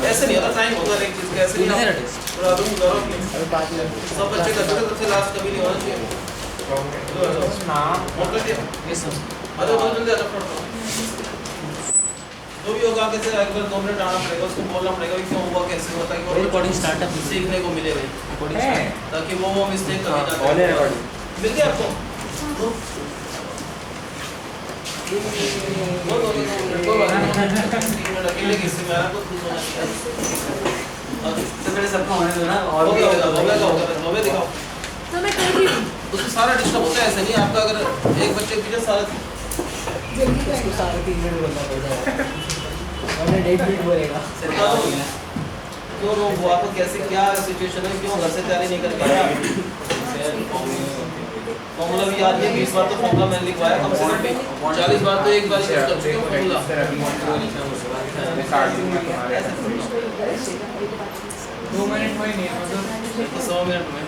ऐसे नहीं होता, टाइम होता है एक चीज का, ऐसे नहीं होता। सब बच्चे करते थे, सबसे लास्ट कभी नहीं होना चाहिए। अरे बहुत जल्दी आ जाओ। जो भी होगा कैसे एक बार 2 मिनट आना पड़ेगा, उसको बोलना पड़ेगा कि क्यों हुआ, कैसे हुआ, ताकि वो रिकॉर्डिंग स्टार्टअप सीखने को मिले भाई, ताकि वो मिस्टेक कभी ना करे। मिल गया आपको? अकेले किसी में आना, कुछ होना चाहिए। तो मेरे सबको होने दो ना, और हो गया दिखाओ। तो मैं कर रही हूँ। उसमें सारा डिस्टर्ब होता है, ऐसे नहीं आपका अगर एक बच्चे के पीछे सारा जल्दी उसको करेगा। सारे 3 मिनट बोलना पड़ेगा, वरना 1.5 मिनट बोलेगा। क्यों रो वो आपको कैसे क्या सिचुएशन है, क्यों घर से तैयारी नहीं कर पाया? फॉर्मूला भी याद नहीं, 20 बार तो फॉर्मूला मैंने लिखवाया, कम से कम 40 बार तो एक बार यूज कर चुके हो फॉर्मूला। 2 मिनट में नहीं है, मतलब 100 मिनट में।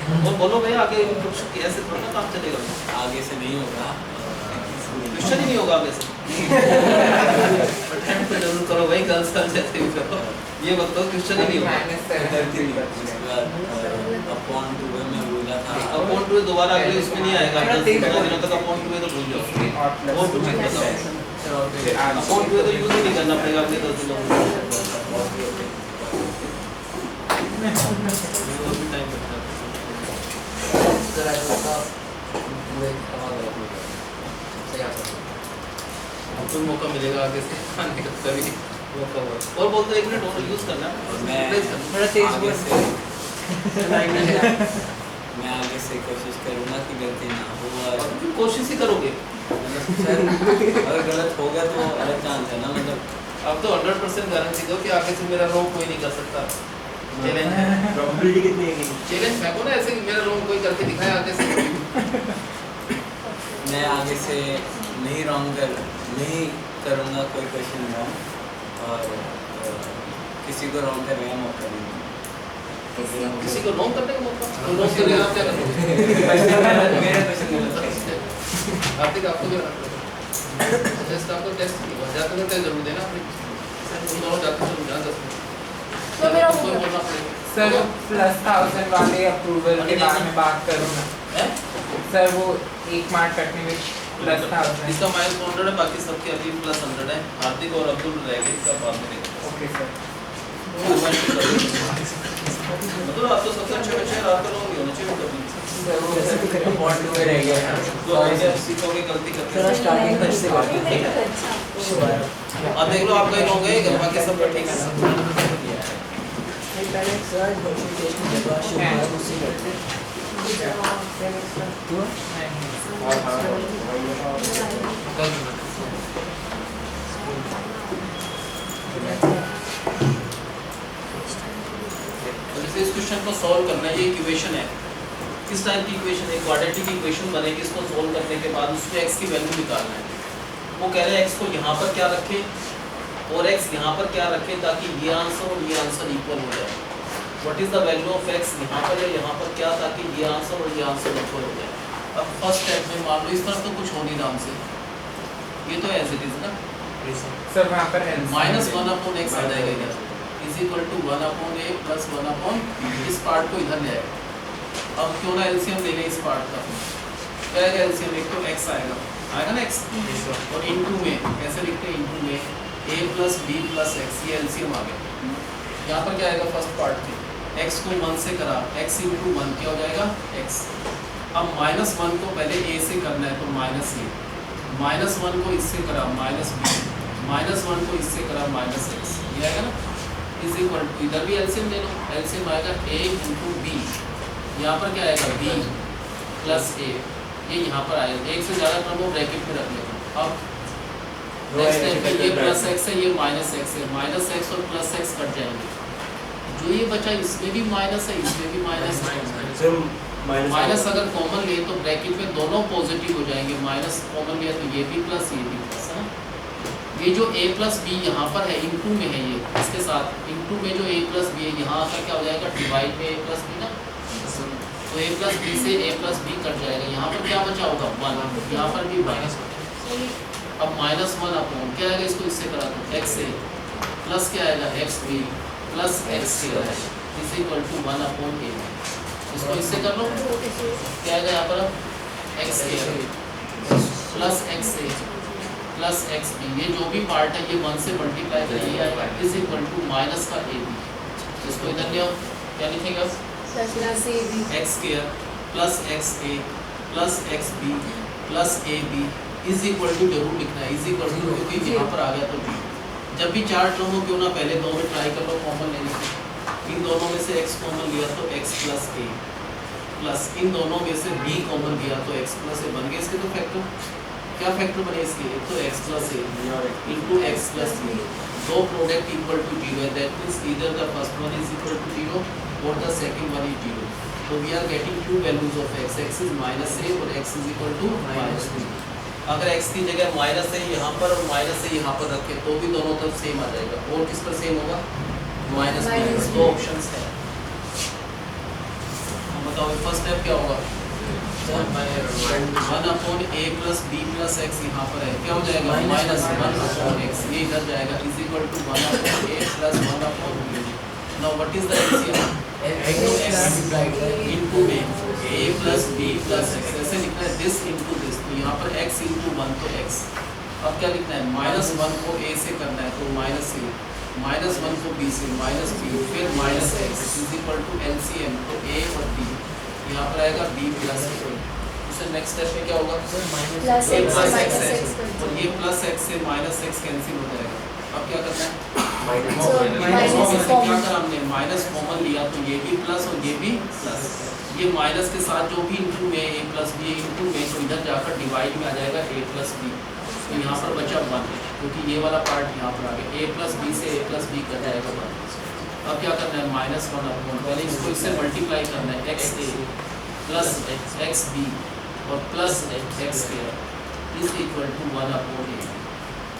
और बोलो भाई आगे कुछ ऐसे थोड़ा ना काम चलेगा, आगे से नहीं होगा, क्वेश्चन ही नहीं होगा आगे से। अटेम्प्ट तो जरूर करो भाई, गर्ल्स का जैसे भी करो, ये बताओ क्वेश्चन ही नहीं होगा। अपॉन 2 में बोला था, अपॉन 2 दोबारा अगले उसमें नहीं आएगा, 10 दिनों तक अपॉन 2 तो भूल जाओ। और कुछ नहीं बताओ, अपॉन 2 तो यूज ही नहीं करना पड़ेगा अगले 10 दिनों में। टाइम लगता है। जरा इसका पूरे कमाल वाला पूरा सही आता है। आपको मौका मिलेगा आगे से आने का, कभी मौका हुआ और बोलते 1 मिनट और यूज करना। मैं थोड़ा तेज आगे बोल। से मैं आगे से कोशिश करूँगा कि गलती ना हो, और तुम कोशिश ही करोगे, अगर गलत हो गया तो अलग चांस है ना, मतलब अब तो 100% गारंटी दो कि आगे से मेरा रोग कोई नहीं कर सकता। चैलेंज है, प्रोबेबिलिटी कितनी है कि चैलेंज फेंको ना ऐसे कि मेरा रोग कोई करके दिखाए आगे से। मैं आगे से नहीं करूँगा कोई क्वेश्चन रॉन्ग, और किसी को रॉन्ग करने का मौका नहीं दूंगा। किसी को रोग करने का मौका, तो रोग करने आप क्या करोगे? मेरा क्वेश्चन गलत है। आर्थिक आपको क्या टेस्ट, आपको टेस्ट जाते तो टेस्ट जरूर देना अपने, तुम दोनों जाते जरूर जाना 10 मिनट। तो मेरा हो कोई गया। बोलना पड़ेगा सर +1000 वाले अप्रूवल के बारे में बात करूँ ना हैं? सर, वो 1 मार्क कटने में +1000। इसका -100 है, बाकी सबके अभी +100 है। हार्दिक और अब्दुल रहेंगे, इसका बाद में देंगे। Okay sir. मतलब आप तो सबसे अच्छे बच्चे हैं, रात को लोग नहीं होना चाहिए कभी। सर वो अपॉन 2 में रह गया है। तो ऐसे सीखोगे गलती करके। थोड़ा स्टार्टिंग में से बात नहीं तो अच्छा। अब देख लो आपका ही लोग गए, बाकी सब ठीक है। पहले सर डॉक्यूमेंटेशन के बाद शुरुआत उसी करते हैं। क्यों? जैसे इस क्वेश्चन को सॉल्व करना है, ये इक्वेशन है, किस टाइप की इक्वेशन है? क्वाड्रेटिक इक्वेशन बनेगी, इसको सॉल्व करने के बाद उसमें x की वैल्यू निकालना है। वो कह रहे हैं x को यहाँ पर क्या रखें और x यहाँ पर क्या रखें, ताकि ये आंसर और ये आंसर इक्वल हो जाए। What is the value of x यहाँ पर या यहाँ पर क्या, ताकि ये आंसर और ये आंसर इक्वल हो जाए। अब फर्स्ट स्टेप में मान लो इस तरफ तो कुछ हो नहीं नाम से, ये तो एज इट इज ना, सर वहाँ पर -1/x आ जाएगा इधर, = 1/a + 1/b। इस पार्ट को इधर ले आएगा। अब क्यों ना एलसीएम ले लें इस पार्ट का, क्या आएगा एलसीएम? एक तो x आएगा ना x, और इनटू में कैसे लिखते हैं, इनटू में a + b + x, ये एलसीएम आ गया। यहाँ पर क्या आएगा फर्स्ट पार्ट में, x को 1 से करा, x × 1 क्या हो जाएगा x। अब -1 को पहले a से करना है तो -a, -1 को इससे करा -b, -1 को इससे करा -x, ये आएगा ना, = इधर भी एलसीएम ले लो, एलसीएम आएगा a × b, यहाँ पर क्या आएगा b + a, ये यहाँ पर आएगा। एक से ज़्यादा टर्म को ब्रैकेट में रख लेते हैं। अब नेक्स्ट स्टेप पे ये +x है, ये -x है, -x और +x कट जाएंगे, जो ये बचा इसमें भी माइनस है, इसमें भी माइनस है। माइनस अगर कॉमन ले तो ब्रैकेट में दोनों पॉजिटिव हो जाएंगे, माइनस कॉमन लिया तो ये भी प्लस ये भी प्लस है ना, ये जो a प्लस बी यहाँ पर है इनटू में है, ये इसके साथ इनटू में जो a प्लस बी है यहाँ आकर क्या हो जाएगा डिवाइड में a प्लस बी ना, तो a प्लस बी से a प्लस बी कट जाएगा, यहाँ पर क्या बचा होगा 1, यहाँ पर भी 1। अब माइनस 1 अपॉन क्या आएगा, इसको इससे करा दो एक्स ए प्लस क्या आएगा X B plus x square is equal to 1 upon A. इसको इससे कर लो क्या आएगा यहाँ पर एक्स स्क्वायर प्लस एक्स ए प्लस एक्स बी, ये जो भी पार्ट है ये 1 से मल्टीप्लाई करिए आएगा इज इक्वल टू माइनस का ए बी। इसको इधर ले आओ, क्या लिखेंगे x square plus x A plus x B plus a b is equal to जरूर लिखना है, इज इक्वल टू क्योंकि यहाँ पर आ गया तो बी। जब भी चार टर्म हो क्यों ना पहले दो में ट्राई कर लो कॉमन लेने से, इन दोनों में से x कॉमन लिया तो x प्लस ए प्लस इन दोनों में से b कॉमन लिया तो x प्लस ए बन गए इसके तो फैक्टर। क्या फैक्टर बने इसके, एक तो x plus a into x plus b, दो प्रोडक्ट इक्वल टू 0 है, that means either the first one is equal to 0 और द सेकंड वन इज 0। तो we are getting two values of x, x is minus a और x is equal to minus b. अगर x की जगह minus है यहाँ पर और माइनस है यहाँ पर रखे तो भी दोनों तरफ सेम आ जाएगा, और किस पर सेम होगा माइनस माइनस, दो ऑप्शंस है। बताओ फर्स्ट स्टेप क्या होगा, 1 upon a plus b plus x यहाँ पर है, क्या हो जाएगा माइनस 1 अपॉन एक्स, ये इधर जाएगा is equal to 1 upon a plus 1 upon b. Now what is the LCM, into में a plus b plus x, ऐसे लिखना है दिस इनटू दिस, तो यहाँ पर x इनटू 1 तो x। अब क्या लिखना है माइनस 1 को a से करना है तो माइनस a, माइनस 1 को b से माइनस b, फिर minus x is equal to LCM, तो a और b यहाँ पर आएगा b प्लस a। उससे नेक्स्ट स्टेप में क्या होगा plus a x plus minus x x है और ये प्लस x से माइनस x कैंसिल हो जाएगा। अब क्या करना है माइनस माइनस क्या कॉमन करा हमने माइनस कॉमन लिया तो ये भी प्लस और ये भी प्लस, ये माइनस के साथ जो भी इंटू में a प्लस बी इंटू में तो इधर जाकर डिवाइड में आ जाएगा a प्लस बी, तो यहाँ पर बचा 1 क्योंकि ये वाला पार्ट यहाँ पर आ गया, a प्लस बी से a प्लस बी कट जाएगा 1। अब क्या करना है माइनस 1 अपॉन, पहले इसको इससे मल्टीप्लाई करना है एक्स ए प्लस एक्स बी और plus x square is equal to 1 upon a.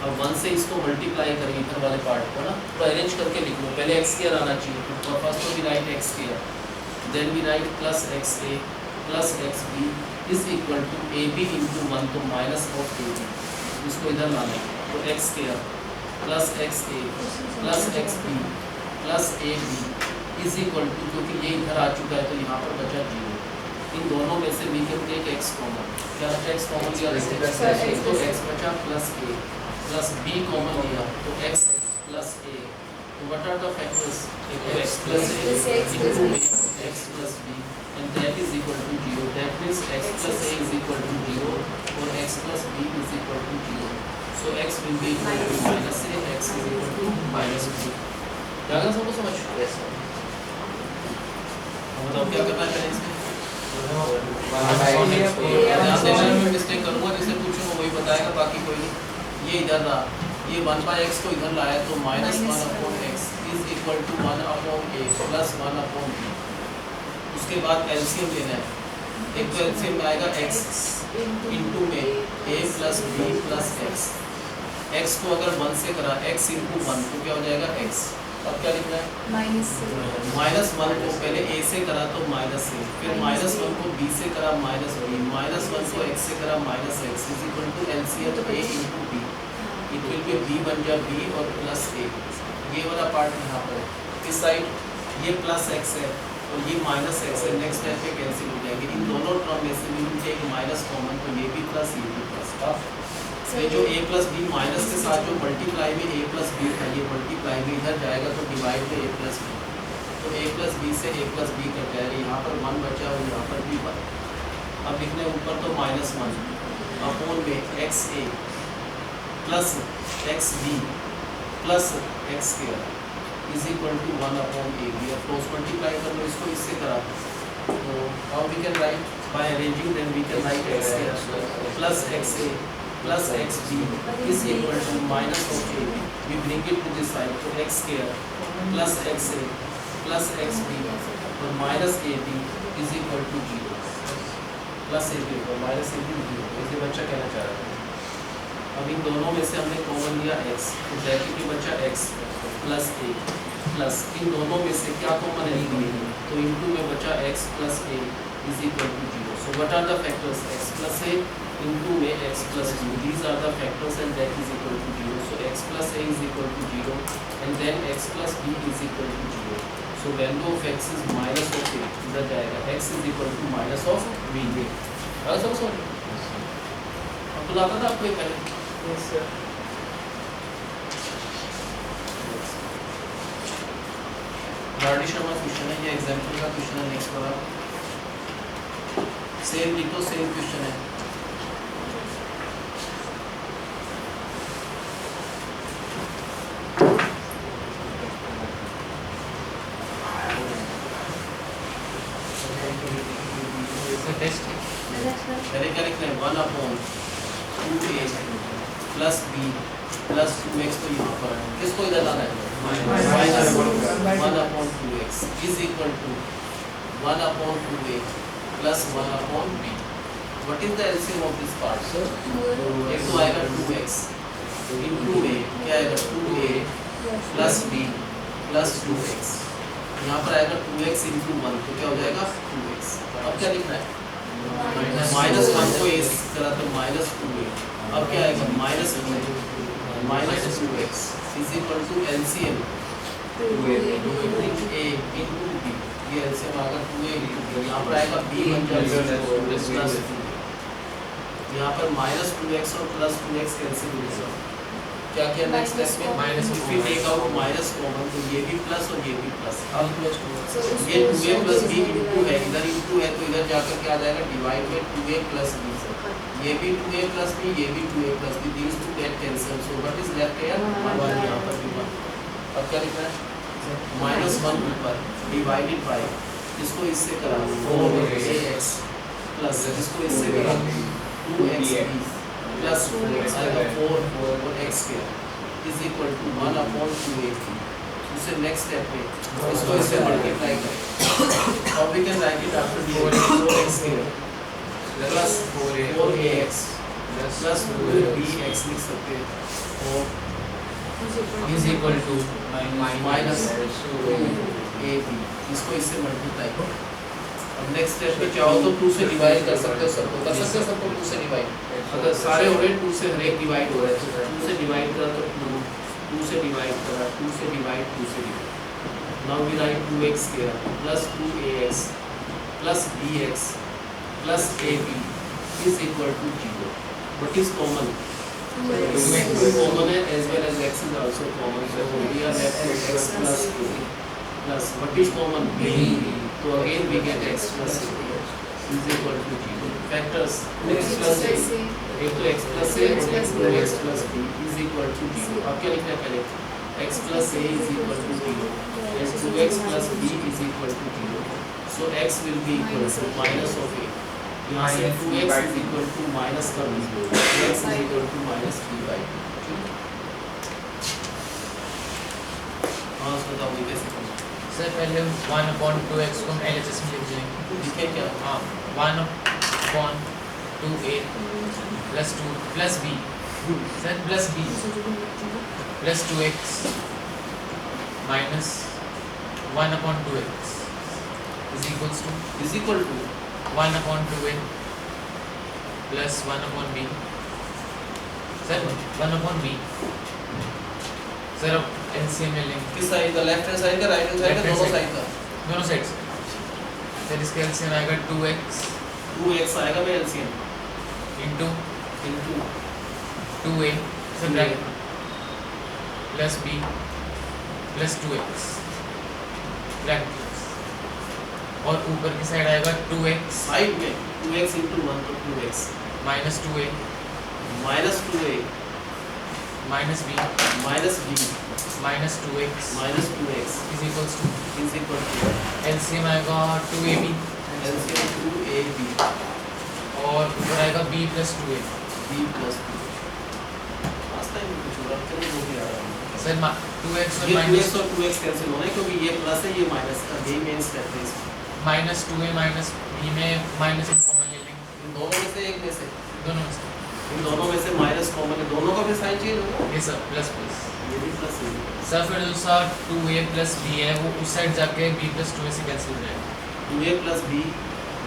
अब 1 से इसको मल्टीप्लाई करेंगे इधर वाले पार्ट को ना, तो अरेंज करके लिख लो, पहले एक्स स्क्वायर आना चाहिए तो फर्स्ट तो we write x square, then we write plus x A plus x b is equal to a b into 1 तो माइनस ऑफ ए बी, इसको इधर लाना है तो x square plus x A plus x B plus a b is equal to, क्योंकि ये इधर आ चुका है तो यहाँ पर बचा 0, इन दोनों में से we can take x common, क्या बचा एक्स कॉमन लिया तो एक्स बचा plus a plus b common लिया तो एक्स प्लस ए, तो what are the factors x plus a into x plus b and that is equal to 0, that means x plus a is equal to 0 और x plus b is equal to 0, so x will be equal to minus A, x is equal to minus b. क्या करना सबको समझ बताओ क्या करना है पहले इसमें ध्यान देना, मैं मिस्टेक करूँगा जिससे पूछूंगा वही बताएगा, बाकी कोई नहीं। ये इधर रहा, ये 1/x को इधर लाया तो minus 1 upon x is equal to 1 upon a plus 1 upon b. उसके बाद एलसीएम लेना है, एक तो एलसीएम में आएगा x इंटू में a plus b plus x, x को अगर 1 से करा x इंटू 1 तो क्या हो जाएगा x। अब क्या लिखना है माइनस माइनस 1 को पहले a से करा तो माइनस a, फिर माइनस 1 को b से करा माइनस b, माइनस 1 को x से करा minus x is equal to LCM a into b, it will be b बन जाए b और प्लस a। ये वाला पार्ट यहाँ पर है, इस साइड ये प्लस x है और ये माइनस x है, नेक्स्ट टाइम पे कैंसिल हो जाएंगे, इन दोनों टर्म में से we will take minus common तो ये भी प्लस ये भी प्लस। ये जो a प्लस बी माइनस के साथ जो मल्टीप्लाई में a प्लस बी था ये मल्टीप्लाई में इधर जाएगा तो डिवाइड में a प्लस बी, तो a प्लस बी से a प्लस बी कट जाएगा, यहाँ पर 1 बचा और यहाँ पर भी 1। अब लिखने ऊपर तो माइनस 1 अपॉन में x A plus x B plus x square is equal to 1 upon a b. अब क्रॉस मल्टीप्लाई कर लो इसको इससे करा तो how we can write by arranging, then we can write x square plus x a plus xb is equal to minus of ab, we bring it to this side तो x square plus xa plus xb और minus ab is equal to 0 plus ab और minus ab 0, इसलिए बच्चा कहना चाह रहा है। अब इन दोनों में से हमने कॉमन लिया x, तो ब्रैकेट में बचा x प्लस a प्लस इन दोनों में से क्या कॉमन है, तो इनटू में बचा x plus a is equal to 0. So what are the factors, x plus a into में x plus b, these are the factors and that is equal to 0. So x plus a is equal to 0 and then x plus b is equal to 0. So value of x is minus of a, इधर जाएगा x is equal to minus of b. सब sorry अब तो आता था आपको ये पहले. Yes, sir. Gardi Sharma question है, ये एग्जांपल का क्वेश्चन है. नेक्स्ट वाला सेम लिखो, सेम क्वेश्चन है. पहले क्या लिखना है, 1/2a plus b plus 2x, तो यहाँ पर है, किसको इधर लाना है, minus 1/2x is equal to 1/2a plus 1/b. What is the LCM of this part, एक तो आएगा 2x इनटू a, क्या आएगा 2a plus b plus 2x. यहाँ पर आएगा 2x इनटू 1, तो क्या हो जाएगा 2x. अब क्या लिखना है, माइनस 1 को a करा तो माइनस 2a. अब क्या आएगा minus 2x is equal to LCM 2a into b. ये एलसीएम आएगा 2a इनटू b. यहाँ पर आएगा b बन जाएगा प्लस 2. यहाँ पर माइनस 2x और प्लस 2x कैंसिल हो जाएगा. क्या किया नेक्स्ट स्टेप में, minus if we take out minus common, तो ये भी प्लस और ये भी प्लस. अब ये 2a प्लस b इनटू है, इधर इनटू है तो इधर जाकर क्या आ जाएगा, डिवाइड में 2a प्लस b. ये भी 2a प्लस b, ये भी 2a plus b, these two get cancelled. So what is left here, 1. यहाँ पर भी 1. अब क्या लिखना है, माइनस 1 ऊपर डिवाइडेड बाय, इसको इससे करा 4ax प्लस इसको इससे करा 2xb प्लस आएगा 4 और x square is equal to 1/2a. दूसरे नेक्स्ट स्टेप में इसको इससे मल्टीप्लाई करें. और we can write it after 4x square plus 4ax plus 2bx लिख सकते हैं और is equal to minus 2ab. इसको इससे मल्टीप्लाई करो. अब नेक्स्ट स्टेप में चाहो तो 2 से डिवाइड कर सकते हो सबको, कर सकते हो सबको 2 से डिवाइड. अगर सारे हो रहे 2 से हर एक डिवाइड हो रहा है, तो 2 से डिवाइड करा तो 2 से डिवाइड करा, 2 से डिवाइड 2 से divide. Now we write 2x square plus 2ax plus bx plus ab is equal to 0. What is common, 2 common है as well as x is also common. So we are left with x plus 2 plus what is common b. तो again we get x plus a is equal to 0. Factors 2x plus a, एक तो x plus a और एक 2x plus b is equal to 0. अब क्या लिखना है, पहले x plus a is equal to 0 and 2x plus b is equal to 0. So x will be equal to minus of a. यहाँ से 2x is equal to minus कर दीजिए, x is equal to minus b/2. हाँ बताओ ये कैसे करना है. सर पहले 1/2x को हम LHS में लिख देंगे. लिखे क्या, हाँ 1/2a plus 2 plus b, sir plus b plus 2x minus 1/2x is equal to 1/2a plus 1/b. Sir 1/b. Sir अब एलसीएम ले लेंगे. किस साइड का, लेफ्ट हैंड साइड का, राइट हैंड साइड का, दोनों साइड का, दोनों साइड्स. सर इसका एलसीएम आएगा 2x आएगा भाई LCM into into 2a sir bracket plus b plus 2x bracket, और ऊपर की साइड आएगा 2x साइड में 2x इनटू 1 तो 2x minus 2a minus 2a minus b minus b minus 2x minus 2x is equal to LCM आएगा 2ab LCM 2ab और ऊपर आएगा b plus 2a. b plus 2. Last time कुछ हो रहा था वो भी आ रहा है सर 2x और ये माइनस 2x और 2x कैंसिल होना है क्योंकि ये प्लस है, ये माइनस का, ये मेन स्टेप है इसमें. माइनस 2a माइनस b में माइनस कॉमन ले लेंगे इन दोनों में से एक में से दोनों में से. इन दोनों में से माइनस कॉमन है, दोनों का भी साइन चेंज होगा, ये सब प्लस प्लस ये भी प्लस है। सर फिर जो सा 2a प्लस b है वो उस साइड जाके b प्लस 2a से कैंसिल हो जाएगा 2a प्लस b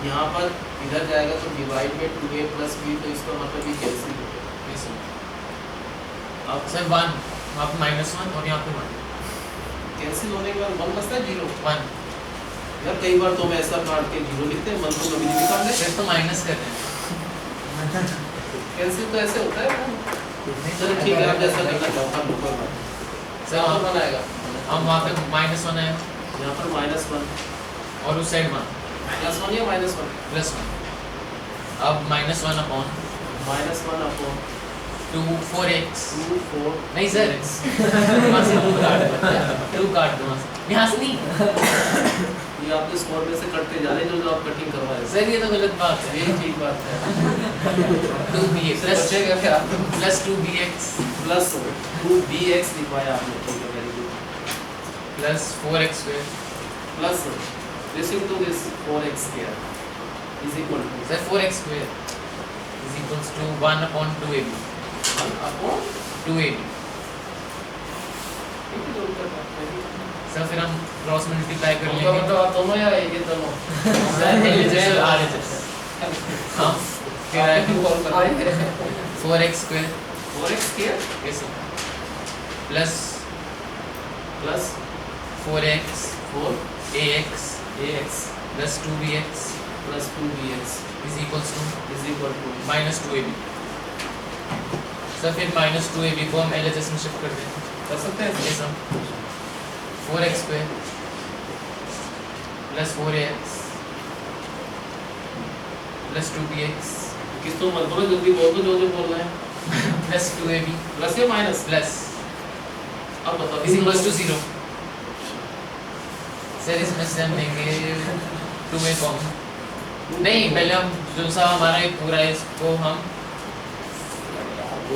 यहाँ पर इधर जाएगा तो डिवाइड में 2a प्लस b, तो इसका मतलब ये कैंसिल हो गया। ये सब अब सर 1 वहाँ पे -1 और यहाँ पे 1 कैंसिल होने के बाद 1 बचता है 0। 1 यार कई बार तो हम ऐसा काट के 0 लिखते हैं, 1 तो कभी नहीं निकाल लेते, फिर तो माइनस कर रहे हैं कैंसिल तो ऐसे होता है। चलो ठीक है, आप जैसा करना चाहता हूँ कोई बात नहीं। सर यहाँ पर वहाँ बनाएगा, हम वहाँ पे -1 है यहाँ पर -1 और उस साइड 1 +1 या -1 +1 अब -1 अपॉन -1 अपॉन 2 4x 2 4 नहीं सर वहाँ से 2 काट दो 2 काट दो वहाँ से यहाँ से नहीं ये आपके स्कोर में से कटते जा रहे हैं जो आप कटिंग करवा रहे हैं। सर ये तो गलत बात है यही ठीक बात है। 2bx प्लस बचेगा क्या? प्लस 2bx प्लस 2bx लिखवाया आपने, ठीक है, very good. Plus 4x square plus this into this 4x square is equal to sir 4x square is equals to 1 upon 2ab 1 upon 2ab ठीक है, जो करना है। सर फिर हम क्रॉस मल्टीप्लाई कर उनका लेंगे मतलब आप दोनों या ये दोनों? सर LHS और RHS हम फिर आएगा कॉल कर रहे हैं 4x स्क्वायर 4x स्क्वायर ये सब plus plus 4x 4ax ax plus 2bx plus 2bx is equals to is equal to -2ab sir फिर -2ab को हम LHS में शिफ्ट कर देंगे कर सकते हैं ये सब 4x square plus 4ax plus 2bx किस तो मत बोलो, जल्दी बोल दो जो बोल रहे हैं। प्लस 2ab प्लस या माइनस? प्लस अब बताओ इज इक्वल्स टू 0 सर इसमें से हम लेंगे 2a कॉमन नहीं पहले हम जो सा हमारा ये पूरा है इसको हम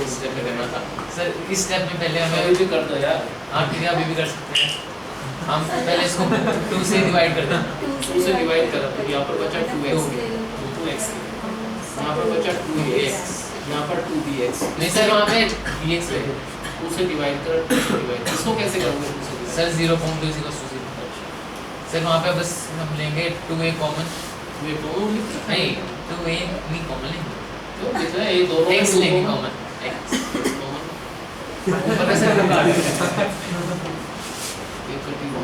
इस स्टेप में करना था सर इस स्टेप में पहले अभी हमें भी कर दो यार, हाँ ठीक है अभी भी कर सकते हैं हम पहले इसको 2 से डिवाइड कर दें 2 से डिवाइड करा तो यहाँ पर बचा 2x 2x यहाँ पर बचा 2ax यहाँ पर 2bx। नहीं सर वहाँ पे bx है 2 से डिवाइड कर 2 से डिवाइड, इसको कैसे करोगे 2 से divide? सर 0.2 0 सर वहाँ पे बस हम लेंगे 2a कॉमन ये दोनों लिख सकते नहीं हैं। 2a नहीं कॉमन लेंगे तो लिख रहे हैं ये दोनों x में लेंगे दोनों कॉमन x common। ऊपर से हम काट देंगे ये कटिंग हो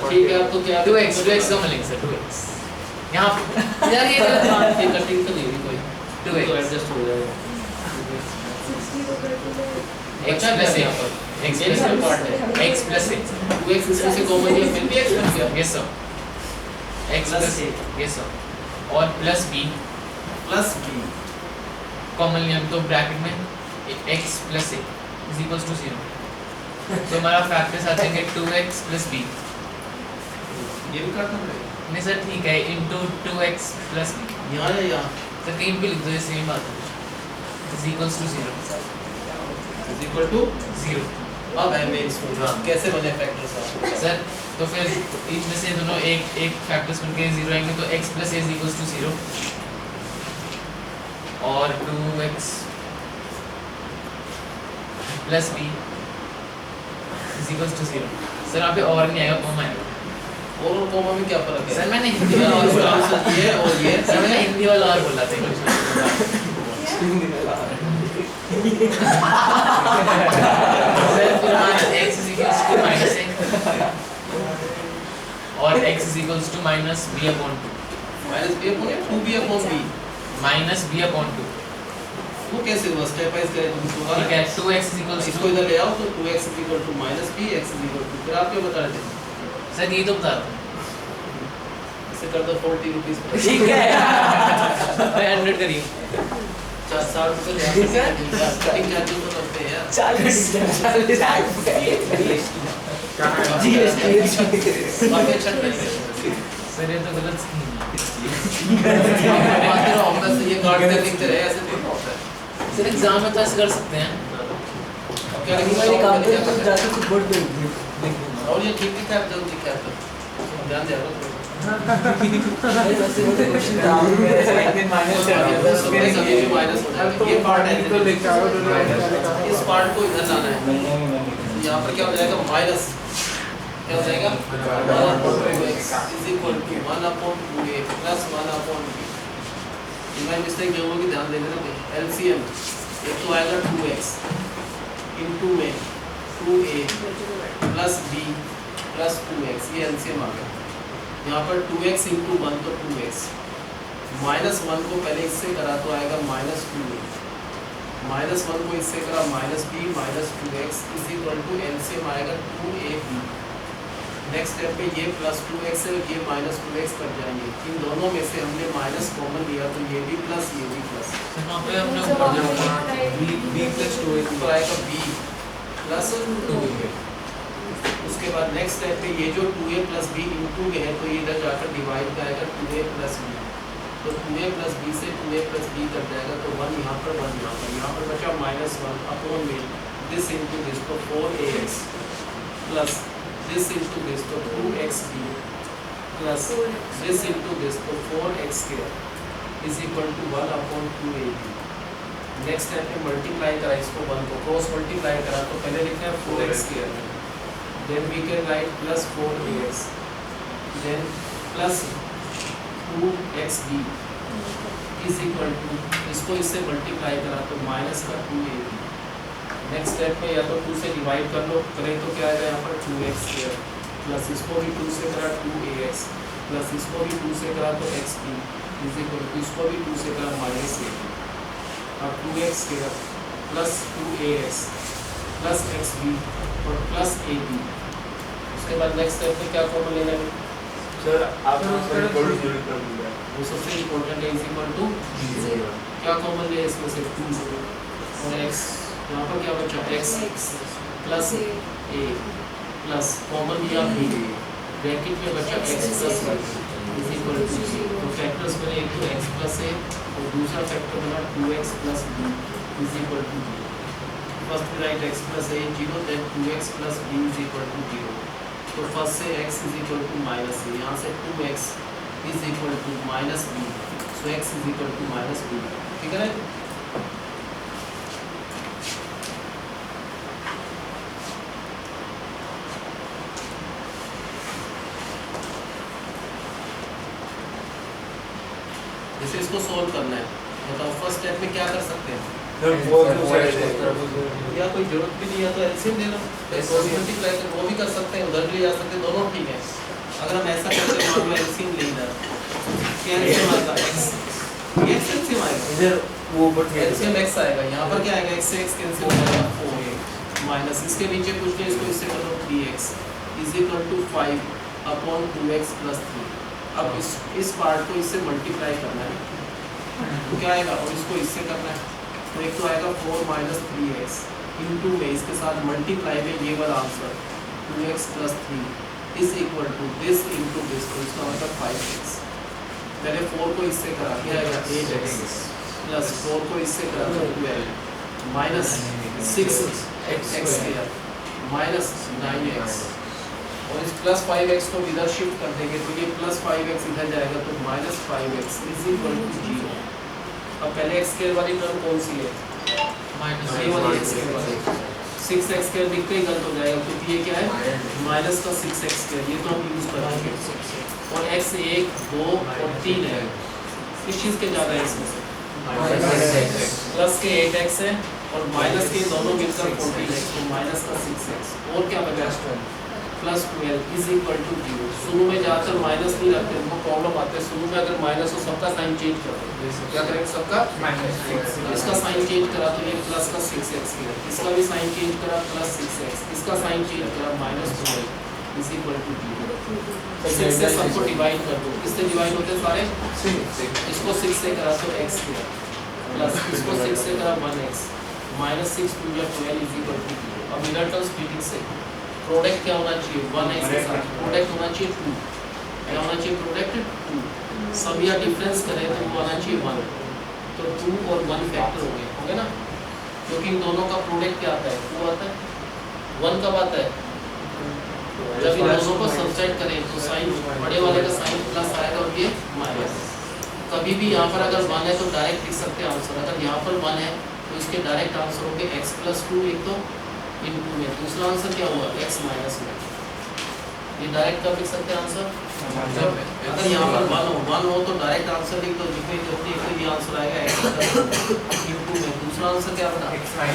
ठीक है, आपको क्या 2x का मिलेंगे सर 2x यहाँ यार ये गलत बात ये कटिंग तो नहीं हुई कोई, 2x तो एडजस्ट हो जाएगा। x प्लस a x ये इसमें प्लस part है। x प्लस a 2x इसमें से कॉमन लिया फिर भी x बन गया ये सब x Plus प्लस a। ये सब और plus b plus b common लिया तो ब्रैकेट में x plus a is equals to 0 तो हमारा फैक्टर्स आ जाएंगे 2x प्लस b ये भी काटना पड़ेगा नहीं सर ठीक है इनटू 2x प्लस b यहाँ या यहाँ तो कहीं भी लिख दो ये सेम बात है is equals to 0 is equal to 0 अब है मेन स्टोरी, हाँ। कैसे बने फैक्टर्स आप? सर तो फिर इनमें से दोनों एक एक फैक्टर्स बनके 0 आएंगे तो x plus a is equals to 0 और 2x plus b is equals to 0 sir यहाँ पे और नहीं आएगा कॉमा आएगा और कॉमा में क्या फर्क है? सर मैंने हिंदी वाला और बोला ये और ये सर मैंने हिंदी वाला और बोला था सर फिर हमारा x is equals to minus a और x is equals to minus b upon 2 minus b upon 2b upon b minus b upon 2 वो कैसे हुआ? स्टेप बाय स्टेप दोबारा ठीक है 2x इज इक्वल्स इसको टू इधर ले आओ तो 2x is equal to minus b, x is equal to, फिर आप क्या बता रहे थे? सर ये तो बता दो इसे कर दो 40 रुपीस पर। ठीक है भाई 100 करिए 60 रुपए ठीक है। कटिंग चार्जेस तो लगते हैं यार। 40 बाकी अच्छा करेंगे। सर ये तो गलत स्कीम बाकी तो हम बस ये काट के लिखते रहे, ऐसे थोड़ा होता है। सर एग्जाम में तो ऐसे कर सकते हैं अब क्या लिखूंगा? हमारी काम क्या पे करना है? जाके कुछ बोर्ड पे लिख दूंगा और ये ठीक लिखा है, जल्दी लिखा है तो ध्यान दे रहा हूँ। वैसे वो क्वेश्चन था माइनस ये भी माइनस हो जाएगा, ये पार्ट है, इस पार्ट को इधर लाना है, यहाँ पर क्या हो जाएगा माइनस, क्या हो जाएगा 1/2x is equal to 1/2a plus 1/b। इनमें मिस्टेक जो होगी ध्यान देना ना, एलसीएम एक तो आएगा 2x इनटू में 2a plus b plus 2x, ये एलसीएम आ गया। यहाँ पर 2x इंटू 1 तो 2x, माइनस 1 को पहले इससे करा तो आएगा माइनस 2a, माइनस 1 को इससे करा minus b minus 2x is equal to LCM आएगा 2ab। नेक्स्ट स्टेप पे ये प्लस 2x है, ये माइनस 2x कट जाएंगे, इन दोनों में से हमने माइनस कॉमन लिया तो ये भी प्लस ये भी प्लस, यहाँ पे हमने So, ऊपर what जो is right? b plus 2a तो आएगा b प्लस 2a। उसके बाद नेक्स्ट स्टेप पे ये जो 2a प्लस b इंटू में है तो ये इधर जाकर डिवाइड आएगा 2a प्लस b, तो 2a प्लस b से 2a प्लस b कट जाएगा तो 1 यहाँ पर 1 यहाँ पर बचा माइनस 1 अपॉन में दिस इंटू दिस तो 4ax plus this into this तो 2xb plus this into this तो 4x square is equal to 1/2ab। Next step पे मल्टीप्लाई करा इसको 1 को क्रॉस मल्टीप्लाई करा तो पहले लिखा है 4x square, then we can write plus 4ax, then plus 2xb is equal to, इसको इससे मल्टीप्लाई करा तो माइनस का 2ab। नेक्स्ट स्टेप में या तो 2 से डिवाइड कर लो, करें तो क्या आएगा यहाँ पर 2x स्क्वायर प्लस इसको भी 2 से करा 2ax प्लस इसको भी 2 से करा तो xb इज इक्वल टू इसको भी 2 से करा माइनस ab। अब 2x square plus 2ax plus xb और प्लस ab। उसके बाद नेक्स्ट स्टेप में क्या कॉमन लेना है सर आपने बड़ी जरूरत कर दिया वो सबसे इम्पोर्टेंट है, इज इक्वल टू 0। क्या कॉमन ले इसमें से 2 और x, यहाँ पर क्या बचा x plus a plus common लिया b, ब्रैकेट में बचा x plus 1 is equal to 0। तो फैक्टर्स बने एक तो x प्लस a और दूसरा फैक्टर बना 2x plus b is equal to 0। First में write x plus a 0, then 2x plus b is equal to 0। तो फर्स्ट से x is equal to minus a, यहाँ से 2x is equal to minus b, so x is equal to minus b। ठीक है ना? जैसे इसको solve करना है, बताओ फर्स्ट स्टेप में क्या कर सकते हैं? सर वो या कोई जरूरत भी नहीं है तो एलसीएम ले लो, मल्टीप्लाई कर वो भी कर सकते हैं, उधर भी ले जा सकते हैं, दोनों ठीक है। अगर हम ऐसा करते हैं मान लो एलसीएम ले इधर, क्या एलसीएम आएगा x, ये एलसीएम आएगा इधर वो ऊपर थे एलसीएम x आएगा, यहाँ पर क्या आएगा x से x कैंसिल हो जाएगा 4a माइनस इसके नीचे कुछ नहीं, इसको इससे कर लो 3x is equal to 5/2x plus 3। अब इस पार्ट को इससे मल्टीप्लाई करना है तो क्या आएगा, और इसको इससे करना है तो एक तो आएगा 4 माइनस 3x इंटू में इसके साथ मल्टीप्लाई में ये वाला answer 2x plus 3 is equal to this into this, तो इसका मतलब 5x। पहले 4 को इससे करा क्या आएगा 8x प्लस 4 को इससे करा तो 12 minus 6x square minus 9x और इस प्लस 5x को इधर शिफ्ट कर देंगे तो ये प्लस 5x इधर जाएगा तो minus 5x is equal to 0। अब पहले x स्क्वायर वाली टर्म कौन सी है, माइनस ये वाली x स्क्वायर वाली 6x स्क्वायर दिख के ही गलत हो जाएगा क्योंकि ये क्या है माइनस का 6x स्क्वायर, ये तो हम यूज करेंगे। और x 1 2 और 3 है, किस चीज़ के ज़्यादा है इसमें से, प्लस के 8x है और माइनस के दोनों मिलकर 14x तो माइनस का 6x और क्या बचा प्लस 12 इज इक्वल टू 0। शुरू में ज़्यादातर माइनस नहीं रखते, उनको प्रॉब्लम आते हैं शुरू में, अगर माइनस हो सबका साइन चेंज कर दो, क्या करेंगे सबका इसका साइन चेंज करा तो ये प्लस का 6x किया, इसका भी साइन चेंज करा प्लस 6x, इसका साइन चेंज करा माइनस 12 इज इक्वल टू 0। 6 से सबको डिवाइड कर दो, किससे डिवाइड होते हैं सारे, इसको 6 से करा तो x किया प्लस इसको 6 से करा 1x माइनस 6 2 या 12 इज इक्वल टू 0। अब मिनट टर्म स्प्लिटिंग से प्रोडक्ट क्या होना चाहिए 1x के साथ प्रोडक्ट होना चाहिए 2, क्या होना चाहिए प्रोडक्ट 2, सब या डिफरेंस करें तो वो आना चाहिए 1, तो 2 और 1 फैक्टर हो गए ना, क्योंकि इन दोनों का प्रोडक्ट क्या आता है 2 आता है, 1 कब आता है जब इन दोनों को सब्सट्रैक्ट करें तो साइन बड़े वाले का साइन प्लस आएगा और ये माइनस, कभी भी यहाँ पर अगर 1 है तो डायरेक्ट लिख सकते हैं आंसर। अगर यहाँ पर 1 है तो इसके डायरेक्ट आंसर होंगे x+2 एक तो इनटू में, दूसरा आंसर क्या हुआ x-1। ये डायरेक्ट कब लिख सकते हैं आंसर? जब अगर यहाँ पर 1 हो तो डायरेक्ट आंसर लिख दो, जितने जितने ये आंसर आएगा x इनटू में, दूसरा आंसर क्या बना x-1।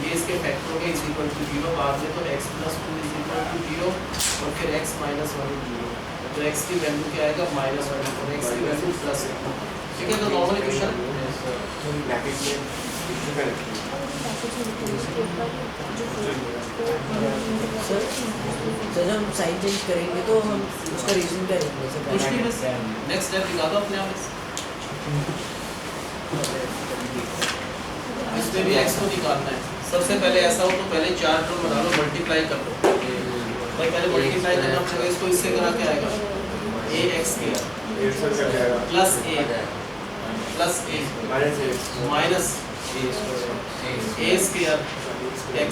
ये इसके फैक्टर के इज इक्वल टू 0, बाद में तो x+2 इज इक्वल टू 0 और फिर x-1 इज 0। तो x की वैल्यू क्या आएगा -1 और x की वैल्यू +1। ठीक है, तो नॉर्मल क्वेश्चन सर हम साइन चेंज करेंगे तो हम उसका रीजन क्या रहेंगे सर? कुछ नहीं, बस नेक्स्ट स्टेप दिखा दो अपने आप। इसमें भी x को निकालना है। सबसे पहले ऐसा हो तो पहले 4 टर्म बना लो, मल्टीप्लाई कर लो भाई। पहले मल्टीप्लाई करना पड़ेगा, इसको इससे करा क्या आएगा ax plus a minus a square x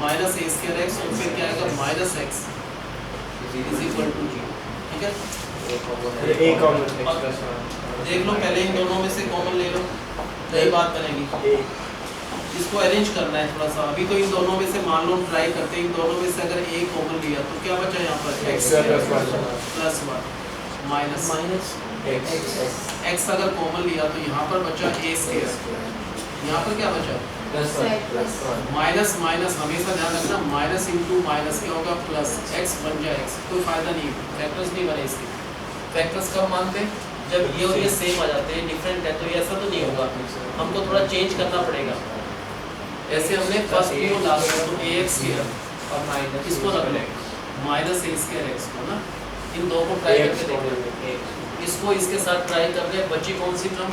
minus a square x और फिर क्या आएगा minus x is equal to 0। ठीक है, देख लो पहले इन दोनों में से कॉमन ले लो, नई बात बनेगी। इसको अरेंज करना है थोड़ा सा। अभी तो इन दोनों में से मान लो ट्राई करते हैं, इन दोनों में से अगर a कॉमन लिया तो क्या बचा यहाँ पर x+1 माइनस x अगर कॉमन लिया तो यहाँ पर बचा a स्क्वायर, यहाँ पर क्या बचा माइनस माइनस। हमेशा ध्यान रखना माइनस इंटू माइनस क्या होगा प्लस, x बन जाए x, कोई फायदा नहीं, फैक्टर्स नहीं बने इसके। फैक्टर्स कब मानते हैं? जब ये और ये सेम आ जाते हैं, डिफरेंट है तो ये ऐसा तो नहीं होगा, हमको थोड़ा चेंज करना पड़ेगा। ऐसे हमने फर्स्ट को लास्ट तो ax स्क्वायर और माइनस इसको रख लो माइनस a स्क्वायर x को ना, इन दो को ट्राई करके देखो। इसको इसके साथ ट्राई कर रहे हैं, बची कौन सी टर्म?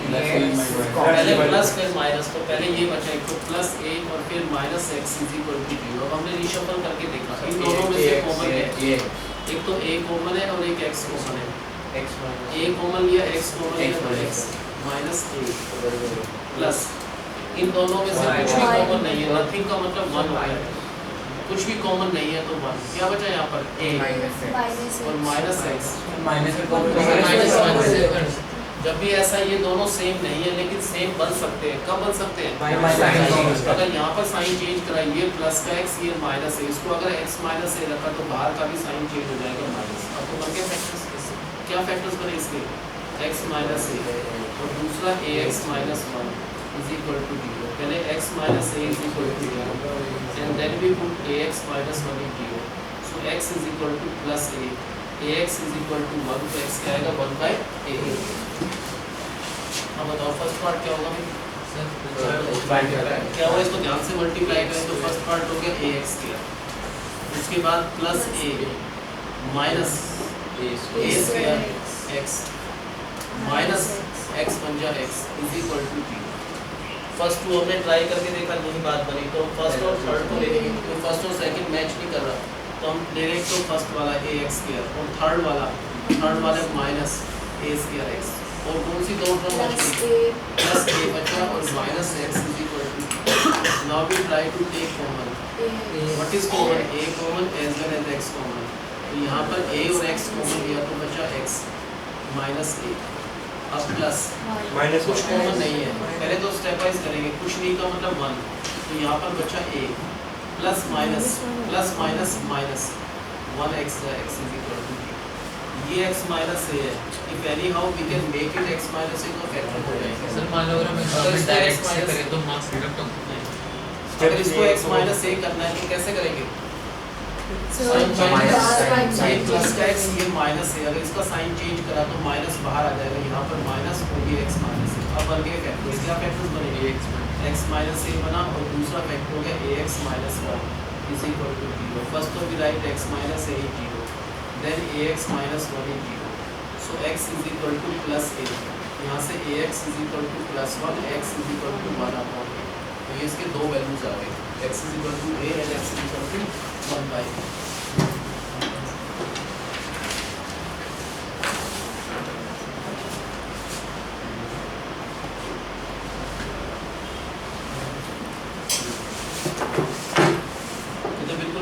पहले प्लस फिर माइनस, तो पहले ये बचा एक तो प्लस a और फिर minus x is equal to 0। अब हमने रीशफल करके देखा इन दोनों में से कॉमन है, एक तो a कॉमन है और एक x कॉमन है। a कॉमन लिया, x कॉमन लिया तो x माइनस a प्लस, इन दोनों में से कुछ भी कॉमन नहीं है, नथिंग का मतलब 1 हो गया, कुछ भी कॉमन नहीं है तो 1। क्या बचा यहाँ पर a और माइनस x। जब भी ऐसा ये दोनों सेम नहीं है लेकिन सेम बन सकते हैं, कब बन सकते हैं? अगर यहाँ पर साइन चेंज करा, ये प्लस का x ये माइनस है, इसको अगर x माइनस से रखा तो बाहर का भी साइन चेंज हो जाएगा माइनस। आपको बन गया फैक्टर्स? क्या फैक्टर्स बने इसके? x माइनस a और दूसरा ax minus 1 is equal to 0। पहले x minus a is equal to 0 and then we put ax minus 1 is 0। So x is equal to plus a, ax is equal to 1, तो x क्या आएगा 1/a। अब बताओ first part क्या होगा भाई? क्या होगा, इसको ध्यान से मल्टीप्लाई करें तो फर्स्ट पार्ट हो गया ax स्क्वायर, उसके बाद plus a minus a square x minus x बन जाए x is equal to 0। First two हमने ट्राई करके देखा, नहीं बात बनी तो फर्स्ट और थर्ड को ले लेंगे, तो फर्स्ट और सेकंड मैच नहीं कर रहा तो हम ले लेंगे तो फर्स्ट वाला ax स्क्वायर और थर्ड वाला माइनस a स्क्वायर x और कौन सी दो टर्म बची? प्लस a बचा और minus x is equal to. Now we try to take common. What is common? a common as well as x common. तो यहाँ पर a और x कॉमन लिया तो बचा x माइनस a, अब प्लस माइनस कुछ कॉमन नहीं है, पहले तो स्टेप वाइज करेंगे, कुछ नहीं का मतलब 1, तो यहाँ पर बचा a plus minus minus 1x x is equal to, ये x माइनस a है। If any how we can make it x minus a तो फैक्टर हो जाएगा। सर मान लो अगर हम इसको डायरेक्ट से करें तो मार्क्स डिडक्ट होंगे। अगर इसको x माइनस a करना है तो कैसे करेंगे? ये प्लस का x ये माइनस है, अगर इसका साइन चेंज करा तो माइनस बाहर आ जाएगा, यहाँ पर माइनस हो गया x माइनस a। अब बन गए फैक्टर्स, क्या फैक्टर्स बनेंगे? x माइनस a बना और दूसरा फैक्टर हो गया ax minus 1 is equal to 0। First तो we write x minus a is 0, then ax minus 1 is 0। So x is equal to plus a, यहाँ से ax is equal to plus 1, x is equal to 1/a। तो ये इसके दो values आ गए, x is equal to a and x is equal to 1/a।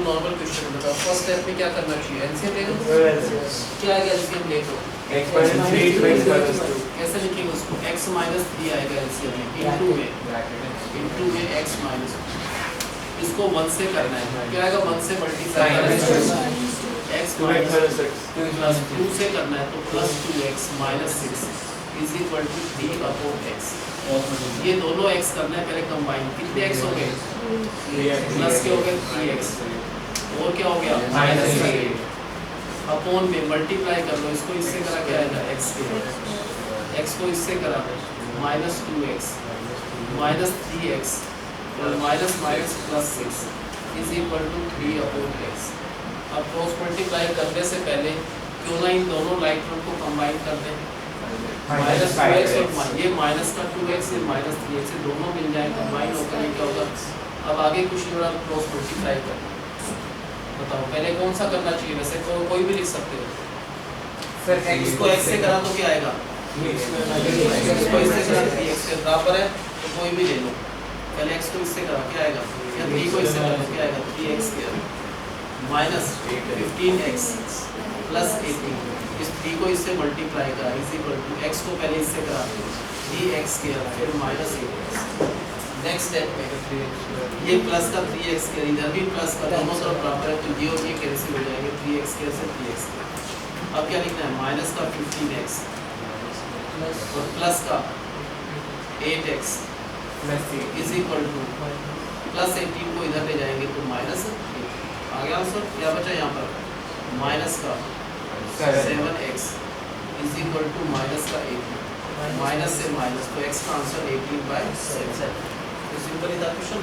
Normal question बताओ, first step में क्या करना चाहिए? एलसीएम ले लो। क्या है एलसीएम ले लो? X minus 3 into X minus 2. कैसे लिखेंगे उसको? x माइनस 3 आएगा एलसीएम में इनटू में x माइनस, इसको 1 से करना है, क्या आएगा 1 से multiply x 2X minus minus 6. Plus 2 से करना है तो plus 2x minus 6 is equal to 3 upon x। ये दोनों x करना है पहले कंबाइन, कितने x हो गए? 3X. प्लस के हो गए 3x और क्या हो गया माइनस 3 अपॉन में मल्टीप्लाई कर लो, इसको इससे करा क्या आएगा x के, x को इससे करा माइनस 2x माइनस 3x और minus minus plus 6 is equal to 3 upon x। अब क्रॉस मल्टीप्लाई करने से पहले क्यों ना इन दोनों लाइक टर्म को कंबाइन कर दें, माइनस 2x और ये माइनस का 2x ये माइनस 3x से दोनों मिल जाए कंबाइन होकर ये क्या होगा। अब आगे कुछ नहीं होगा, क्रॉस मल्टीप्लाई कर बताओ पहले कौन सा करना चाहिए, वैसे कोई भी लिख सकते हो सर इसको x से करा तो क्या आएगा, इसको इससे करा 3x के बराबर है तो कोई भी ले लो, पहले x को इससे करा क्या आएगा, या 3 को इससे करा क्या आएगा 3x square minus 15x plus 18, इस 3 को इससे मल्टीप्लाई करा इज इक्वल टू x को पहले इससे करा 3x स्क्वायर फिर माइनस 8x। नेक्स्ट स्टेप में ये प्लस का 3x स्क्वायर इधर भी प्लस का दोनों तरफ बराबर है तो ये और ये कैंसिल हो जाएंगे 3x स्क्वायर से 3x स्क्वायर। अब क्या लिखना है माइनस का 15x और प्लस का 8x is equal to plus 18 को इधर ले जाएंगे तो माइनस 8 आ गया आंसर। क्या बचा यहाँ पर माइनस का 7x is equal to minus का 18 माइनस से माइनस तो x का आंसर 18/7। तो सिंपल ही था क्वेश्चन।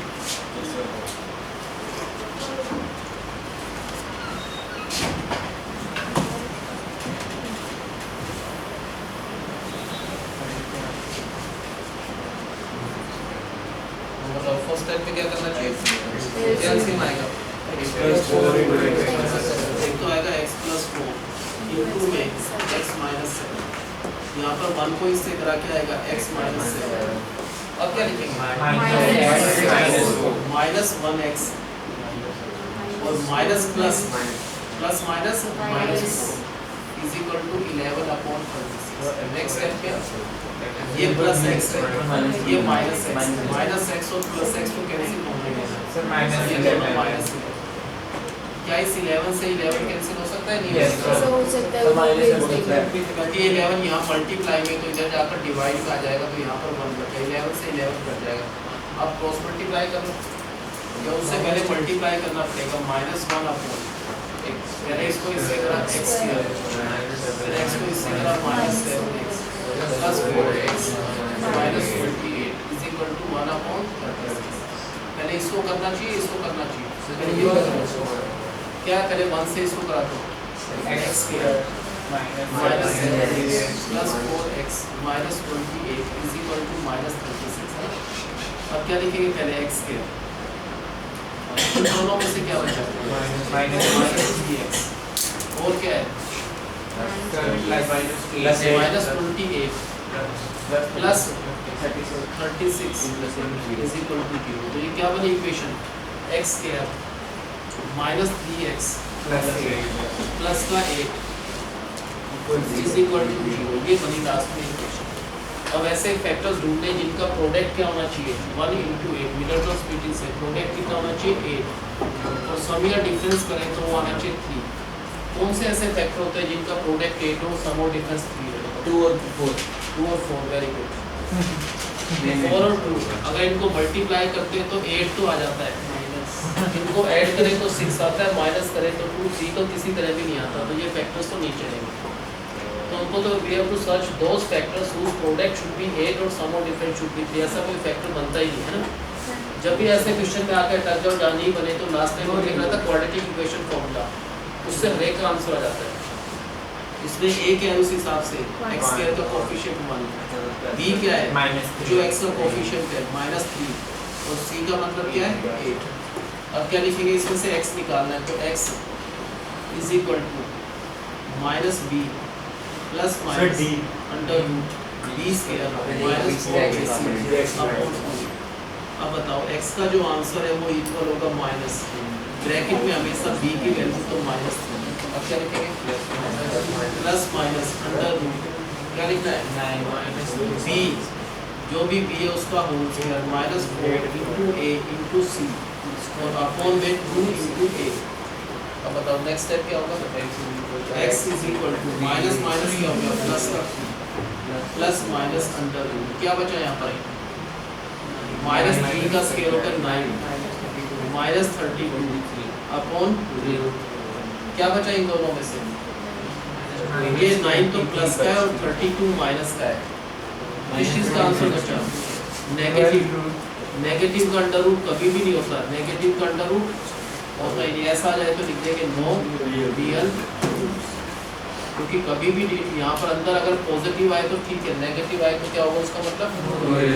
बताओ फर्स्ट स्टेप पे क्या करना चाहिए, एलसीएम आएगा X plus 4 into X minus 7. एक तो आएगा x plus 4 इंटू में x minus 7, यहाँ पर 1 को इससे करा के आएगा x minus 7। अब क्या लिखेंगे माइनस 1x और minus plus plus minus minus is equal to 11 upon 36। Next step क्या, ये प्लस x है ये माइनस x और प्लस x को कैंसिल होने देना सर माइनस ये दोनों माइनस है। क्या इस 11 से 11 कैंसिल हो सकता है, नहीं हो सकता? ऐसा हो सकता है क्योंकि 11 यहाँ मल्टीप्लाई में तो इधर जाकर डिवाइड में आ जाएगा तो यहाँ पर 1 बचा 11 से 11 कट जाएगा। अब क्रॉस मल्टीप्लाई कर लो या उससे पहले मल्टीप्लाई करना पड़ेगा माइनस 1 अपॉन पहले इसको इससे करा x स्क्वायर फिर x को इससे करा minus 7x plus 4x minus 28 is equal to 1 upon 36। पहले इसको करना चाहिए इसको करना चाहिए, क्या करें 1 से इसको करा दो x square minus 7x plus 4x minus 28 is equal to minus 36 है। अब क्या लिखेंगे पहले x स्क्वायर दोनों में से क्या बचा माइनस 3x और क्या है minus 28 plus 36 is equal to 0। तो ये क्या बनी equation x square minus 3x plus का 8 इज इक्वल टू 0, ये बनी लास्ट में इक्वेशन। अब ऐसे फैक्टर्स ढूंढने जिनका प्रोडक्ट क्या होना चाहिए 1 into 8 मिडल टर्म स्प्लिटिंग से प्रोडक्ट कितना होना चाहिए 8 और सम या डिफरेंस करें तो वो आना चाहिए 3। कौन से ऐसे फैक्टर होते हैं जिनका प्रोडक्ट 8 हो सम और डिफरेंस 3 हो? 2 और 4 वेरी गुड 4 और 2 अगर इनको मल्टीप्लाई करते हैं तो 8 तो आ जाता है माइनस, इनको ऐड करें तो 6 आता है माइनस करें तो 2 3 तो किसी तरह भी नहीं आता, तो ये फैक्टर्स तो नहीं चलेंगे। तो उनको तो we have to search those factors whose product should be 8 और सम और डिफरेंस शुड बी 3। ऐसा कोई फैक्टर बनता ही नहीं है ना। जब भी ऐसे क्वेश्चन में आकर टच जाओ जहाँ नहीं बने तो लास्ट टाइम लिख रहा था क्वाड्रेटिक इक्वेशन फॉर्मूला, उससे हर एक का आंसर आ जाता है। इसमें a क्या है उस हिसाब से x स्क्वायर का कोएफिशिएंट 1, b क्या है जो x का कोएफिशिएंट है -3 और c का मतलब क्या है 8। अब क्या लिखेंगे इसमें से x निकालना है तो x is equal to minus b plus minus under root b square minus 4ac upon 2। अब बताओ x का जो आंसर है वो इक्वल होगा माइनस ब्रैकेट में हमेशा b की वैल्यू तो -3। अब क्या लिखेंगे प्लस माइनस अंडर रूट क्या लिखना है बी जो भी बी है उसका होल स्क्वायर माइनस 4 इंटू ए इंटू सी और अपॉन में 2 इंटू ए। अब बताओ नेक्स्ट स्टेप क्या होगा x is equal to minus minus क्या हो गया प्लस का प्लस माइनस अंडर रूट क्या बचा यहाँ पर माइनस 3 का स्क्वायर होकर 9 माइनस 32 अपॉन क्या बचा इन दोनों में से ये 9 तो प्लस का है और 32 माइनस का है। इस चीज का आंसर बचा नेगेटिव का अंडर रूट कभी भी नहीं होता नेगेटिव का अंडर रूट होता ही नहीं। ऐसा आ जाए तो लिख देंगे नो रियल क्योंकि कभी भी यहाँ पर अंदर अगर पॉजिटिव आए तो ठीक है नेगेटिव आए तो क्या होगा उसका मतलब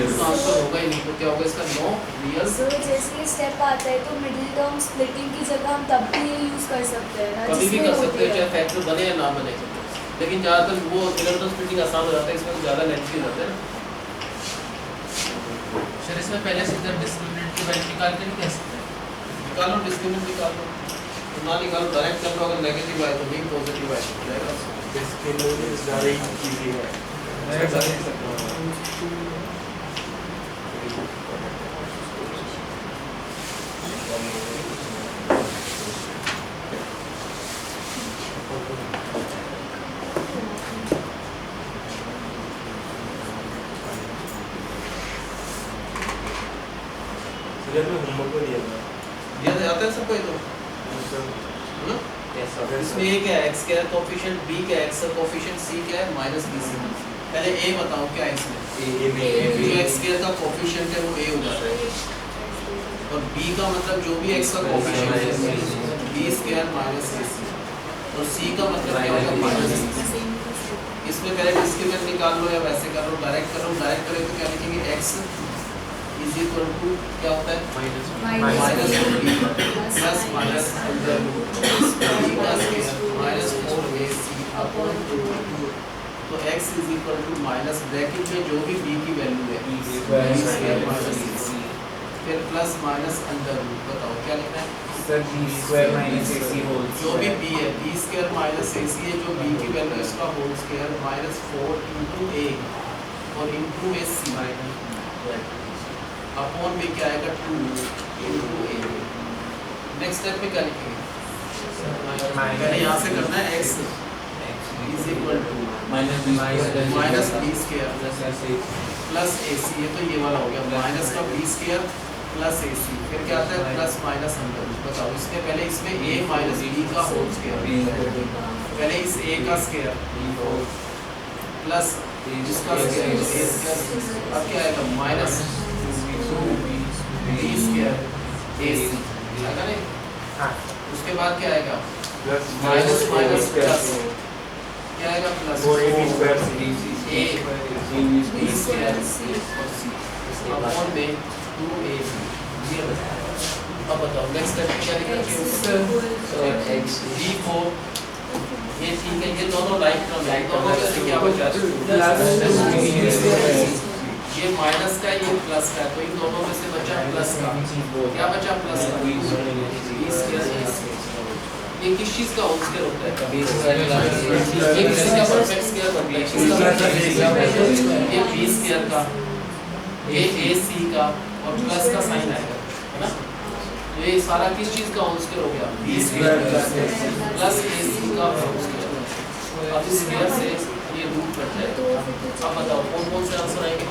उसका आंसर होगा ही नहीं तो क्या होगा इसका नो रियल। सर जैसे ये स्टेप आता है तो मिडिल टर्म स्प्लिटिंग की जगह हम तब भी ये यूज कर सकते हैं ना कभी भी जिसमें कर सकते होती हैं है। चाहे फैक्टर बने या ना बने लेकिन ज़्यादातर वो मिडिल टर्म स्प्लिटिंग आसान हो जाता है इसमें ज़्यादा लेंथी हो जाता है ना। सर इसमें पहले से इधर डिस्क्रिमिनेंट की वैल्यू निकाल के नहीं कह सकते निकालो डिस्क्रिमिनेंट निकालो ना निकालो डायरेक्ट कर लो अगर नेगेटिव आए तो नहीं पॉजिटिव आए तो जाएगा Discriminant is very easy है सीरियल में होमवर्क को दिया था दिया जाता है सबको ये तो है ना। इसमें ये क्या है x क्या है कोएफिशिएंट b क्या है x का कोएफिशिएंट c क्या है माइनस b c। पहले a बताओ क्या है इसमें जो x स्क्वायर का कोएफिशिएंट है वो a हो जाता है और b का मतलब जो भी x का कोएफिशिएंट है b स्क्वायर माइनस ac और c का मतलब क्या होगा माइनस c। इसमें पहले डिस्क्रिमिनेंट निकाल लो या वैसे कर लो डायरेक्ट करो डायरेक्ट करें तो क्या लिखेंगे x इज इक्वल टू क्या होता है minus b plus minus under root b का स्क्वायर माइनस 4ac अपॉन 2 तो x is equal to minus bracket में जो भी b की वैल्यू है b स्क्वायर माइनस ac फिर प्लस माइनस अंडर रूट बताओ क्या लिखना है sir b square minus ac whole जो भी b है b स्क्वायर माइनस ac है जो b की वैल्यू है इसका whole square minus 4 into a और इंटू ac अपॉन में क्या आएगा 2 इंटू a। नेक्स्ट स्टेप में क्या लिखेंगे पहले यहाँ से करना है x is equal to minus b square plus ac ये तो ये वाला हो गया माइनस का b स्क्वायर प्लस ac फिर क्या आता है प्लस माइनस अंडर रूट बताओ इसमें पहले इसमें a माइनस b का होल स्क्वायर पहले इस a का स्क्वायर प्लस जिसका स्क्वायर a स्क्वायर अब क्या आएगा माइनस b स्क्वायर ac आएगा नहीं उसके बाद क्या आएगा माइनस माइनस प्लस क्या आएगा plus 4ab square a b square और c अपॉन में 2a ये बताओ। अब बताओ नेक्स्ट स्टेप क्या लिखेंगे x d4 ये ठीक है ये दोनों लाइक टर्म है दोनों में से क्या बचा ये माइनस का ये प्लस का तो इन दोनों में से बचा प्लस का क्या बचा प्लस का b स्क्वायर ये किस चीज का होल स्क्वायर होता है ये किसी का परफेक्ट स्क्वायर बनता है ये b स्क्वायर का ये ac का और प्लस का साइन आएगा है ना। ये सारा किस चीज का होल स्क्वायर हो गया b स्क्वायर प्लस ac का होल स्क्वायर। अब इस स्क्वायर से ये रूट कट जाएगा। अब बताओ कौन कौन से आंसर आएंगे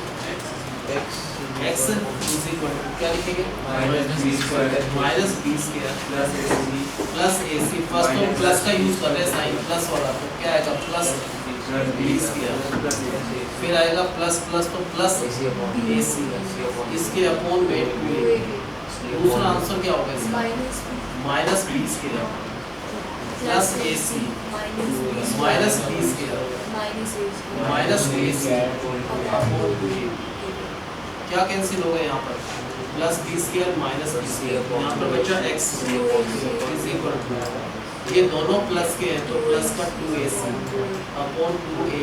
x इज इक्वल टू क्या लिखेंगे minus b square plus ac first तो प्लस का यूज कर रहे हैं साइन प्लस वाला तो क्या आएगा प्लस b स्क्वायर फिर आएगा प्लस प्लस तो प्लस ac इसके अपॉन में दूसरा आंसर क्या होगा इसका minus b square plus ac minus b square minus ac upon 2a क्या कैंसिल होगा यहाँ पर plus b square minus b square यहाँ पर बचा x इज इक्वल टू ये दोनों प्लस के हैं तो प्लस का 2ac अपॉन 2a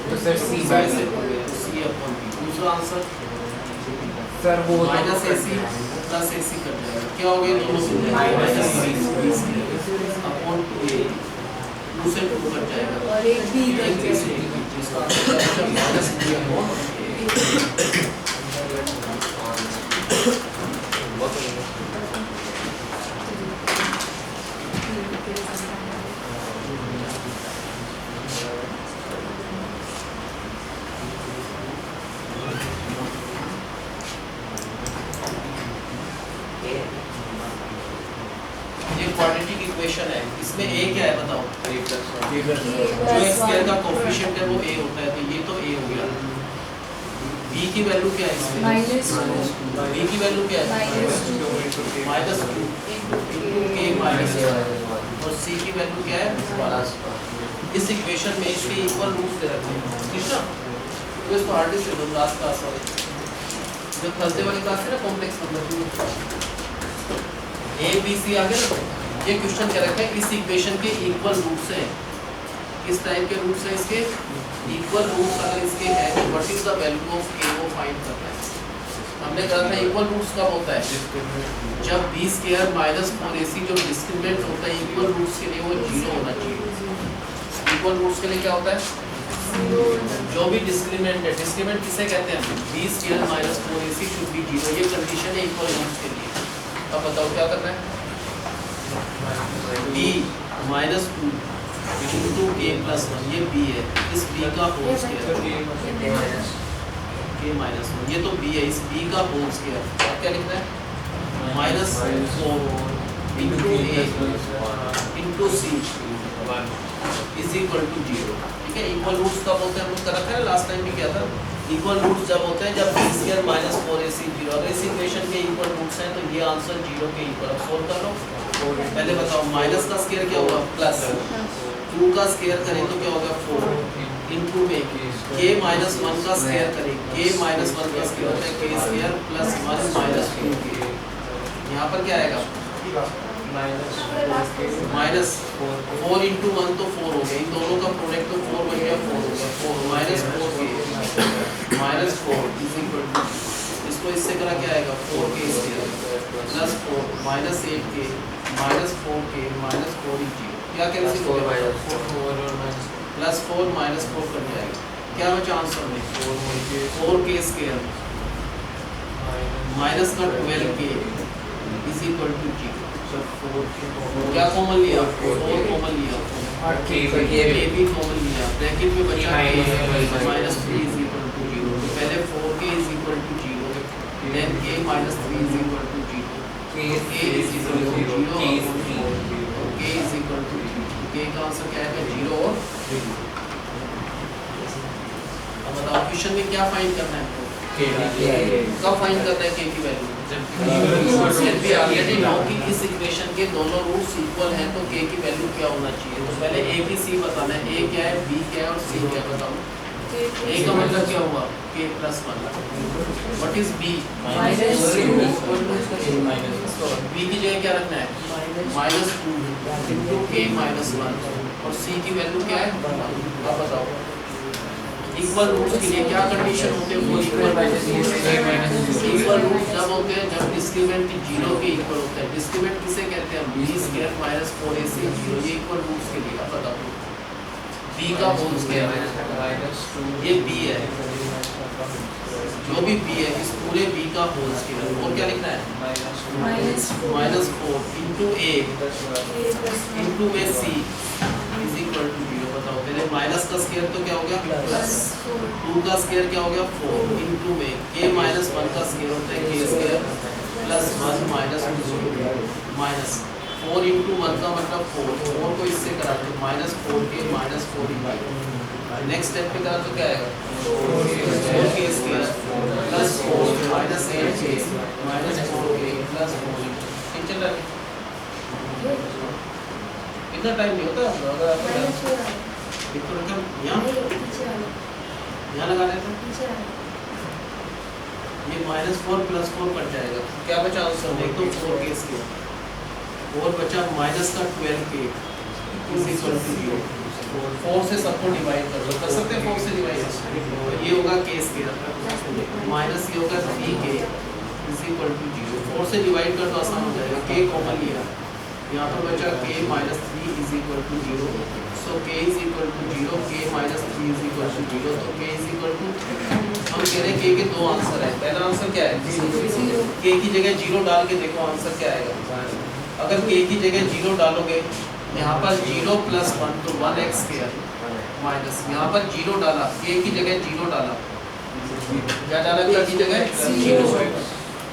तो sir c by c upon b दूसरा आंसर सर वो माइनस ac प्लस ac कर जाएगा क्या हो गया दोनों से minus b square upon 2a 2 से 2 कट जाएगा और एक भी एक करके बी से एक बी, जिसका आंसर क्या बचा माइनस बी अपॉन ए। ये क्वाड्रेटिक इक्वेशन है, इसमें ए क्या है बताओ? जो एक्स स्क्वायर का कोएफिशिएंट है वो ए होता है, तो ये तो ए हो गया। बी की वैल्यू क्या है इसमें? -2 बी की वैल्यू क्या है? -2 -2 into k minus 1 और सी की वैल्यू क्या है? इस इक्वेशन में इसके इक्वल रूट्स दे रखे हैं, ठीक ना? तो इसको आर्टिस्ट से दो लास्ट क्लास वाले जो थर्सडे वाली क्लास है ना, complex number A B C आ गया ना। ये क्वेश्चन क्या रखा है, इस इक्वेशन के इक्वल रूट्स हैं। किस टाइप के रूट्स हैं इसके? इक्वल रूट्स अगर इसके हैं तो what is the value of k वो फाइंड करना है। हमने कहा था इक्वल रूट्स कब होता है? जब b स्क्वायर माइनस 4ac जो डिस्क्रिमिनेंट होता है इक्वल रूट्स के लिए वो 0 होना चाहिए। इक्वल रूट्स के लिए क्या होता है? जो भी डिस्क्रिमिनेंट है, डिस्क्रिमिनेंट किसे कहते हैं? b square minus 4ac should be 0, ये कंडीशन है इक्वल रूट्स के लिए। अब बताओ क्या करना है? b minus 2 into a plus 1, ये b है, इस b का होल स्क्वायर k माइनस 1, ये तो b है, इस b का होल स्क्वायर। अब क्या लिखना है? Minus 4 into a into c is equal to 0। ठीक है, इक्वल रूट्स कब होते हैं? हम लोग कर रखा है लास्ट टाइम भी किया था। इक्वल रूट्स जब होते हैं जब b स्क्वायर माइनस 4ac 0। अगर इस इक्वेशन के इक्वल रूट्स हैं तो ये आंसर 0 के इक्वल। अब सोल्व कर लो। पहले बताओ माइनस का स्क्वायर क्या होगा? प्लस 2 का स्क्वायर करें तो क्या होगा? 4 इंटू में k माइनस 1 का स्क्वायर करें, k माइनस 1 का स्क्वायर होता है k square plus 1 minus 2k। यहाँ पर क्या आएगा? माइनस 4 इंटू 1 तो 4 हो गया, इन दोनों का प्रोडक्ट तो 4 बन गया, 4 हो गया, 4 minus 4k minus 4 is equal to, इसको इससे करा क्या आएगा? 4k square plus 4 minus 8k minus 4k minus 4 is 0। क्या कैंसिल हो गया? प्लस 4 माइनस 4 कट जाएगा। क्या बचा आंसर में? 4k स्क्वायर माइनस का 12k इज इक्वल टू 0। क्या कॉमन लिया? 4 कॉमन लिया, a भी कॉमन लिया, ब्रैकेट में बचा k minus 3 is equal to 0। तो पहले 4k is equal to 0, then k minus 3 is equal to 0, k is equal to 0 और k is equal to 0। k का आंसर क्या है? 0 और 3। अब बताओ क्वेश्चन में क्या फाइंड करना है? कब फाइंड करना है k की वैल्यू? जब भी ऑलरेडी नो कि इस इक्वेशन के दोनों रूट्स इक्वल हैं तो k की वैल्यू क्या होना चाहिए। तो पहले a b c बताना है, a क्या है, b क्या है और c क्या है। बताओ a का मतलब क्या हुआ? k plus 1। What is b? b की जगह क्या रखना है? माइनस 2 इंटू k माइनस 1 और c की वैल्यू क्या है? अब बताओ इक्वल रूट्स के लिए क्या कंडीशन होते हैं? वो इक्वल रूट्स जब होते हैं जब डिस्क्रिमिनेंट 0 के इक्वल होता है। डिस्क्रिमिनेंट किसे कहते हैं? b स्क्वायर माइनस 4ac 0, ये इक्वल रूट्स के लिए। अब बताओ b का होल स्क्वायर, ये b है, जो भी b है इस पूरे b का होल स्क्वायर। और क्या लिखना है? माइनस 4 इंटू a इंटू में c इज इक्वल टू 0। बताओ पहले माइनस का स्क्वायर तो क्या हो गया? प्लस 2 का स्क्वायर क्या हो गया? 4 इंटू में k माइनस 1 का स्क्वायर होता है k square plus 1 minus 2 minus 4 into 1 का मतलब 4 को इससे करा तो minus 4k minus 4 into next step पे करा तो क्या आएगा? 4k square plus 4 minus 8k minus 4k plus 4। ठीक चल रहा है? इतना टाइम नहीं होता अगर आपको एक तो रकम यहाँ लगा देते हैं, ये माइनस 4 प्लस 4 कट जाएगा। क्या बचा आंसर में? एक तो 4k स्क्वायर और बचा माइनस का 12k इज इक्वल टू 0। 4 से सबको डिवाइड कर सकते हैं, 4 से डिवाइड ये होगा k स्क्वायर माइनस ये होगा 3k इज इक्वल टू 0। 4 से डिवाइड कर तो आसान हो जाएगा। k कॉमन लिया यहाँ पर बचा k minus 3 is equal to 0, so k is equal to 0, k minus 3 is equal to 0, तो k इज इक्वल टू, हम कह रहे हैं k के दो आंसर है। पहला आंसर क्या है, k की जगह 0 डाल के देखो आंसर क्या आएगा। अगर k की जगह 0 डालोगे, यहाँ पर 0 प्लस 1 तो 1x स्क्वायर माइनस, यहाँ पर 0 डाला, k की जगह 0 डाला, क्या डाला k की जगह 0,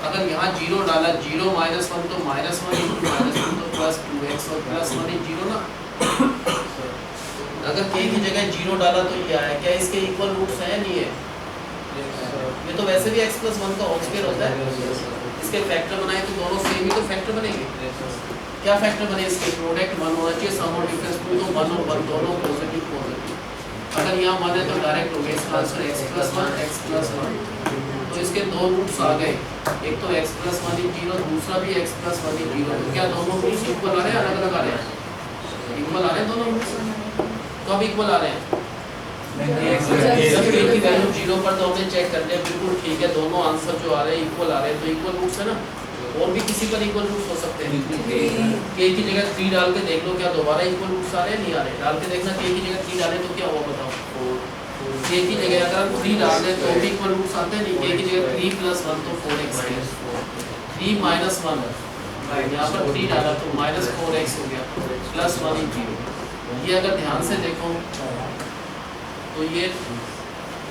अगर यहाँ 0 डाला, 0 माइनस 1 तो माइनस 1 इंटू माइनस 1 तो प्लस 2x और प्लस 1 इज 0 ना। अगर k की जगह 0 डाला तो ये आया, क्या इसके इक्वल रूट्स हैं, नहीं है, ये तो वैसे भी x प्लस 1 का होल स्क्वायर होता है, इसके फैक्टर बनाए तो दोनों सेम ही तो फैक्टर बनेंगे। क्या फैक्टर बने इसके, प्रोडक्ट 1 होना चाहिए, सम और डिफरेंस 2, तो 1 और 1 दोनों पॉजिटिव पॉजिटिव। अगर यहाँ 1 है तो डायरेक्ट हो गया इसका answer x plus 1 x plus 1, तो इसके दो रूट्स आ गए, एक तो x प्लस 1 इज 0, दूसरा भी x प्लस 1 इज 0। तो क्या दोनों रूट्स इक्वल आ रहे हैं, अलग अलग आ रहे हैं, इक्वल आ रहे हैं दोनों रूट्स, कब इक्वल आ रहे हैं, जब k की वैल्यू 0 पर, तो हमने चेक कर लिया बिल्कुल ठीक है, दोनों आंसर जो आ रहे हैं इक्वल आ रहे हैं, तो इक्वल रूट्स है ना। और भी किसी पर इक्वल रूट्स हो सकते हैं, k की जगह 3 डाल के देख लो, क्या दोबारा इक्वल रूट्स आ रहे हैं, नहीं आ रहे, डाल के देखना, k की जगह 3 डालें तो क्या हुआ बताओ, k की जगह अगर हम 3 डाल दें तो भी इक्वल रूट्स आते हैं, नहीं, k की जगह 3 प्लस 1 तो 4x है, 3 माइनस 1 यहाँ पर 3 डाला तो माइनस 4x हो गया, प्लस 1 इज 0। ये अगर ध्यान से देखो तो ये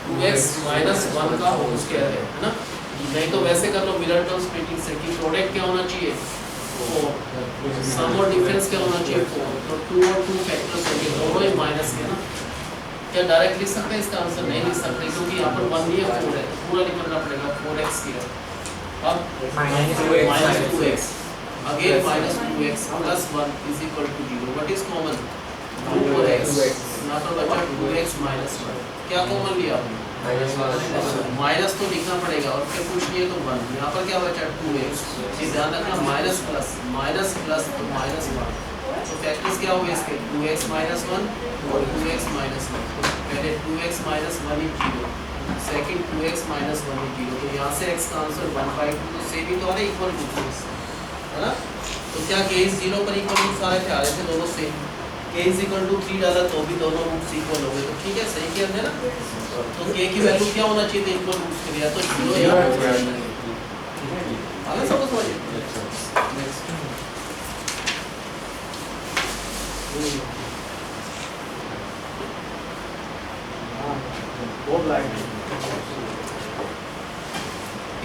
2x माइनस 1 का होल स्क्वायर है ना, नहीं तो वैसे कर लो मिरर टर्म स्प्लिटिंग से कि प्रोडक्ट क्या होना चाहिए 4, सम और डिफरेंस क्या होना चाहिए 4, तो 2 और 2 फैक्टर्स होंगे, दोनों ही माइनस के ना। क्या डायरेक्ट लिख सकते हैं इसका आंसर, नहीं लिख सकते क्योंकि यहाँ पर 1 नहीं है 4 है, तो पूरा निकलना पड़ेगा 4x स्क्वायर, अब minus 2x again minus 2x plus 1 is equal to 0, what is common 4x, यहाँ पर बचा 2x माइनस 1, क्या कॉमन लिया आपने, माइनस तो लिखना पड़ेगा और फिर कुछ नहीं है तो 1, यहाँ पर क्या बचा 2x, ये ध्यान रखना, माइनस प्लस तो माइनस 1, तो फैक्टर्स क्या होंगे इसके 2x माइनस 1 और 2x माइनस 1, पहले 2x minus 1 is 0, second 2x minus 1 is 0, तो यहाँ से x का आंसर 1/2, तो सेम ही तो आ रहा है, इक्वल रूट्स है ना। तो क्या k इज 0 पर इक्वल रूट्स आ रहे थे, आ रहे थे दोनों same, k is equal to 3 डाला तो भी दोनों रूट्स इक्वल हो गए, तो ठीक है, सही किया हमने ना। तो k की वैल्यू क्या होना चाहिए थी इक्वल रूट्स के लिए, तो 0 या आगे सबको समझिए।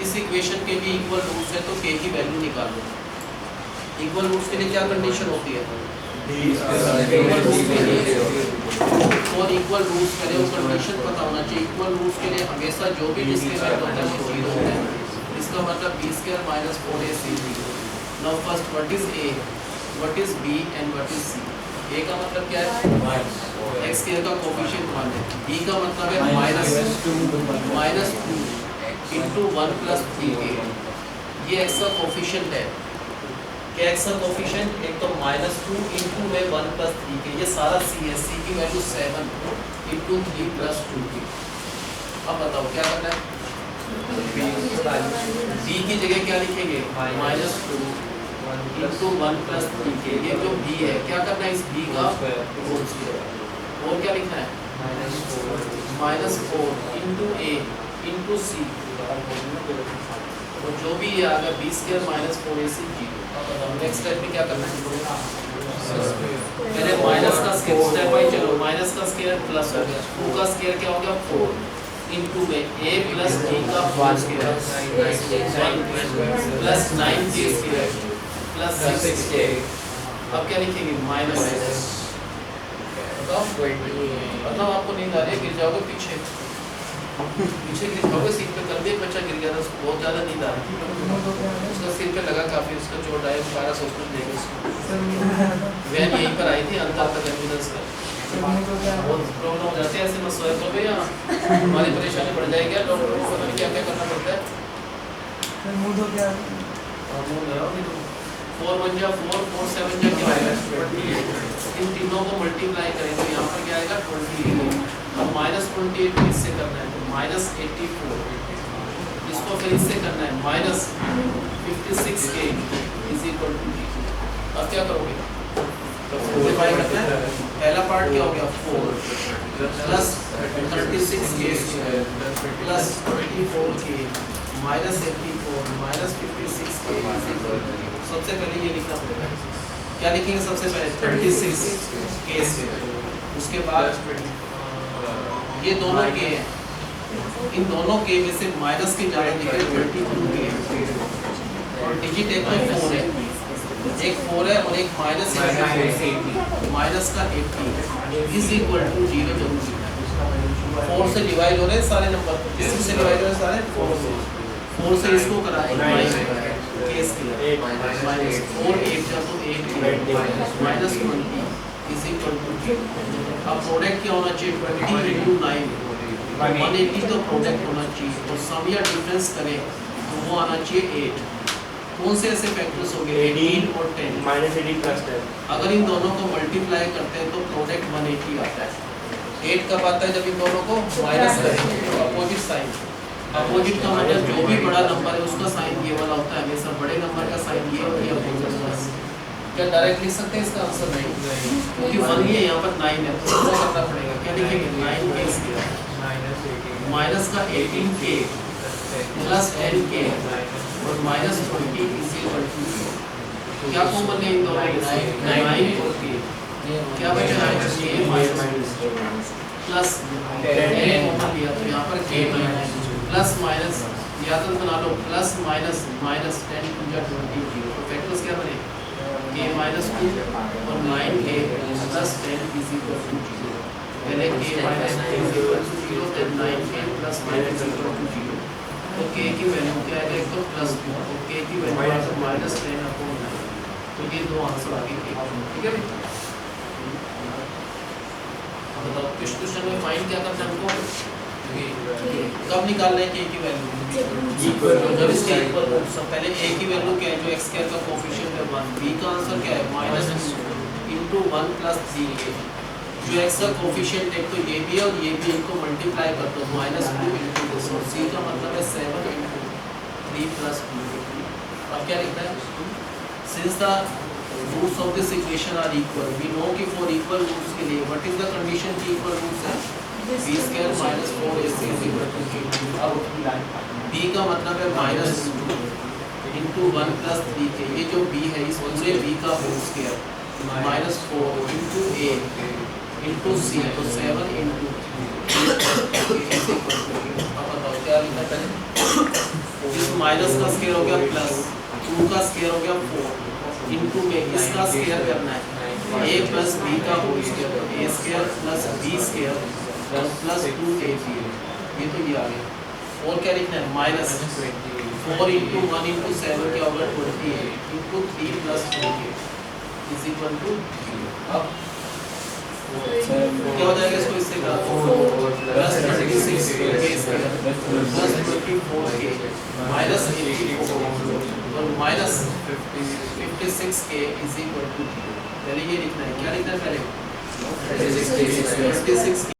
इस इक्वेशन के भी इक्वल रूट्स है तो k की वैल्यू निकालो। इक्वल रूट्स के लिए क्या कंडीशन होती है, इक्वल रूट्स के लिए और इक्वल रूट्स के लिए वो कंडीशन पता होना चाहिए। इक्वल रूट्स के लिए हमेशा जो भी डिस्क्रिमिनेंट होता है वो 0 होता है, इसका मतलब b square minus 4ac 0। Now first what is a, what is b and what is c। a का मतलब क्या है, x स्क्वायर का कोफिशिएंट 1 है, b का मतलब है माइनस 2 इंटू 1 प्लस 3k, ये x का कोफिशिएंट है। क्या x का कोफिशिएंट, एक तो -2 इंटू में 1 प्लस 3k, ये सारा c है, c की वैल्यू 7 इंटू 3 प्लस 2k। अब बताओ क्या करना है, b की जगह क्या लिखेंगे, -2 इंटू 1 प्लस 3k, ये जो b है क्या करना है, इस b का होल स्क्वायर, और क्या लिखना है -4 इंटू a इंटू c, तो जो भी ये आ गया b स्क्वायर माइनस 4ac 0। अब बताओ नेक्स्ट स्टेप में क्या करना है, पहले माइनस का स्क्वायर, स्टेप बाय चलो, माइनस का स्क्वायर प्लस हो गया, 2 का स्क्वायर क्या हो गया 4 इंटू में a प्लस b का whole square plus 9k square plus 6k। अब क्या लिखेंगे माइनस, बताओ आपको नींद आ रही है, गिर जाओगे पीछे गिर जाओगे, सीट पे। कल भी एक बच्चा गिर गया था, उसको बहुत ज़्यादा नींद आ रही थी, उसका सिर पे लगा काफ़ी, उसका चोट आया, 1200 देगा उसको। वैन यहीं पर आई थी अंतर तक एम्बुलेंस का, बहुत प्रॉब्लम हो जाती है ऐसे मसले तो भी, हमारी परेशानी बढ़ जाएगी, डॉक्टर को पता नहीं क्या क्या करना पड़ता है। 4 1 जा 4 4 7 जा क्या आएगा 28, इन तीनों को मल्टीप्लाई करें तो यहाँ पर क्या आएगा 28। अब -28 को इससे करना है तो -84, इसको फिर इससे करना है -56k इज इक्वल टू 0। अब क्या करोगे? सिंपलीफाई करना है। पहला पार्ट क्या हो गया 4 plus 36k plus 24k minus 84 minus 56k। सबसे पहले ये लिखना पड़ेगा। क्या लिखेंगे सबसे पहले? 36k। उसके बाद ये दोनों के हैं, इन दोनों के में से माइनस के ज़्यादा लिखे 32k और डिजिट एक में 4 है, एक 4 है और एक माइनस माइनस का 80 इज इक्वल टू 0 जरूर लिखना है। 4 से डिवाइड हो रहे हैं सारे नंबर, किससे डिवाइड हो रहे हैं सारे? 4 से इसको करा केस के माइनस 4 8 जा तो 8 माइनस 20 इज इक्वल टू 0। अब प्रोडक्ट क्या होना चाहिए? 20 into 9 180 तो प्रोडक्ट होना चाहिए और सम या डिफरेंस करें तो वो आना चाहिए 8। कौन से ऐसे फैक्टर्स हो गए? 18 और 10 माइनस 18 प्लस 10। अगर इन दोनों को मल्टीप्लाई करते हैं तो प्रोडक्ट 180 आता है। 8 कब आता है? जब इन दोनों को माइनस करेंगे तो अपोजिट साइन। अपोजिट का मतलब जो भी बड़ा नंबर है उसका साइन ये वाला होता है हमेशा, बड़े नंबर का साइन ये और ये अपोजिट बस। क्या डायरेक्ट लिख सकते हैं इसका आंसर? नहीं, क्योंकि 1 ये यहाँ पर 9 है तो क्या करना पड़ेगा? क्या लिखेंगे? 9k माइनस का 18k प्लस 10k और माइनस 20 इज इक्वल टू 0। क्या कॉमन है इन दोनों में? 9 और k। क्या बचा? k माइनस प्लस 10 कॉमन लिया तो यहाँ पर k माइनस प्लस माइनस या तो बना लो प्लस माइनस माइनस 10 पूजा 20 0। तो फैक्टर्स क्या बने? k माइनस 2 और 9k plus 10 is equal to 0। पहले k minus 2 is equal to 0 then 9k plus minus equal to 0। तो k की वैल्यू क्या है? एक तो प्लस 2 और k की वैल्यू है माइनस 10 अपॉन 9। तो ये दो आंसर आ गए। ठीक है भाई, अब बताओ किस क्वेश्चन में फाइंड क्या करना है हमको? कब निकाल रहे हैं k की वैल्यू? जब इसके इक्वल हो। सब पहले a की वैल्यू क्या है? जो x स्क्वायर का कोएफिशिएंट है 1। b का आंसर क्या है? -2 into 1 plus 3k। जो x का कोएफिशिएंट एक तो ये भी है और ये भी, इनको मल्टीप्लाई कर दो -2 into this और c का मतलब है 7 into 3 plus 2। अब क्या लिखना है? Since the roots of this equation are equal, we know कि for equal roots के लिए what is the condition कि equal roots है? b square minus 4ac is equal to 2। अब b का मतलब है -2 into 1 plus 3k। ये जो b है इस पूरे b का whole square -4 into a into c तो 7 into अब बताओ क्या लिखना पहले? इस माइनस का स्क्वायर हो गया प्लस 2 का स्क्वायर हो गया 4 into में इसका स्क्वायर करना है a प्लस b का होल स्क्वायर तो a square plus b square plus 2ab। ये तो ये आ गया। और क्या लिखना है? माइनस 4 into 1 into 7 क्या होगा? 28 into 3 plus 4k is equal to 0। अब क्या हो जाएगा इसको इससे का? Plus 36 k square plus 24k minus 84 और minus 56k is equal to 0। पहले ये लिखना है। क्या लिखना है पहले? 36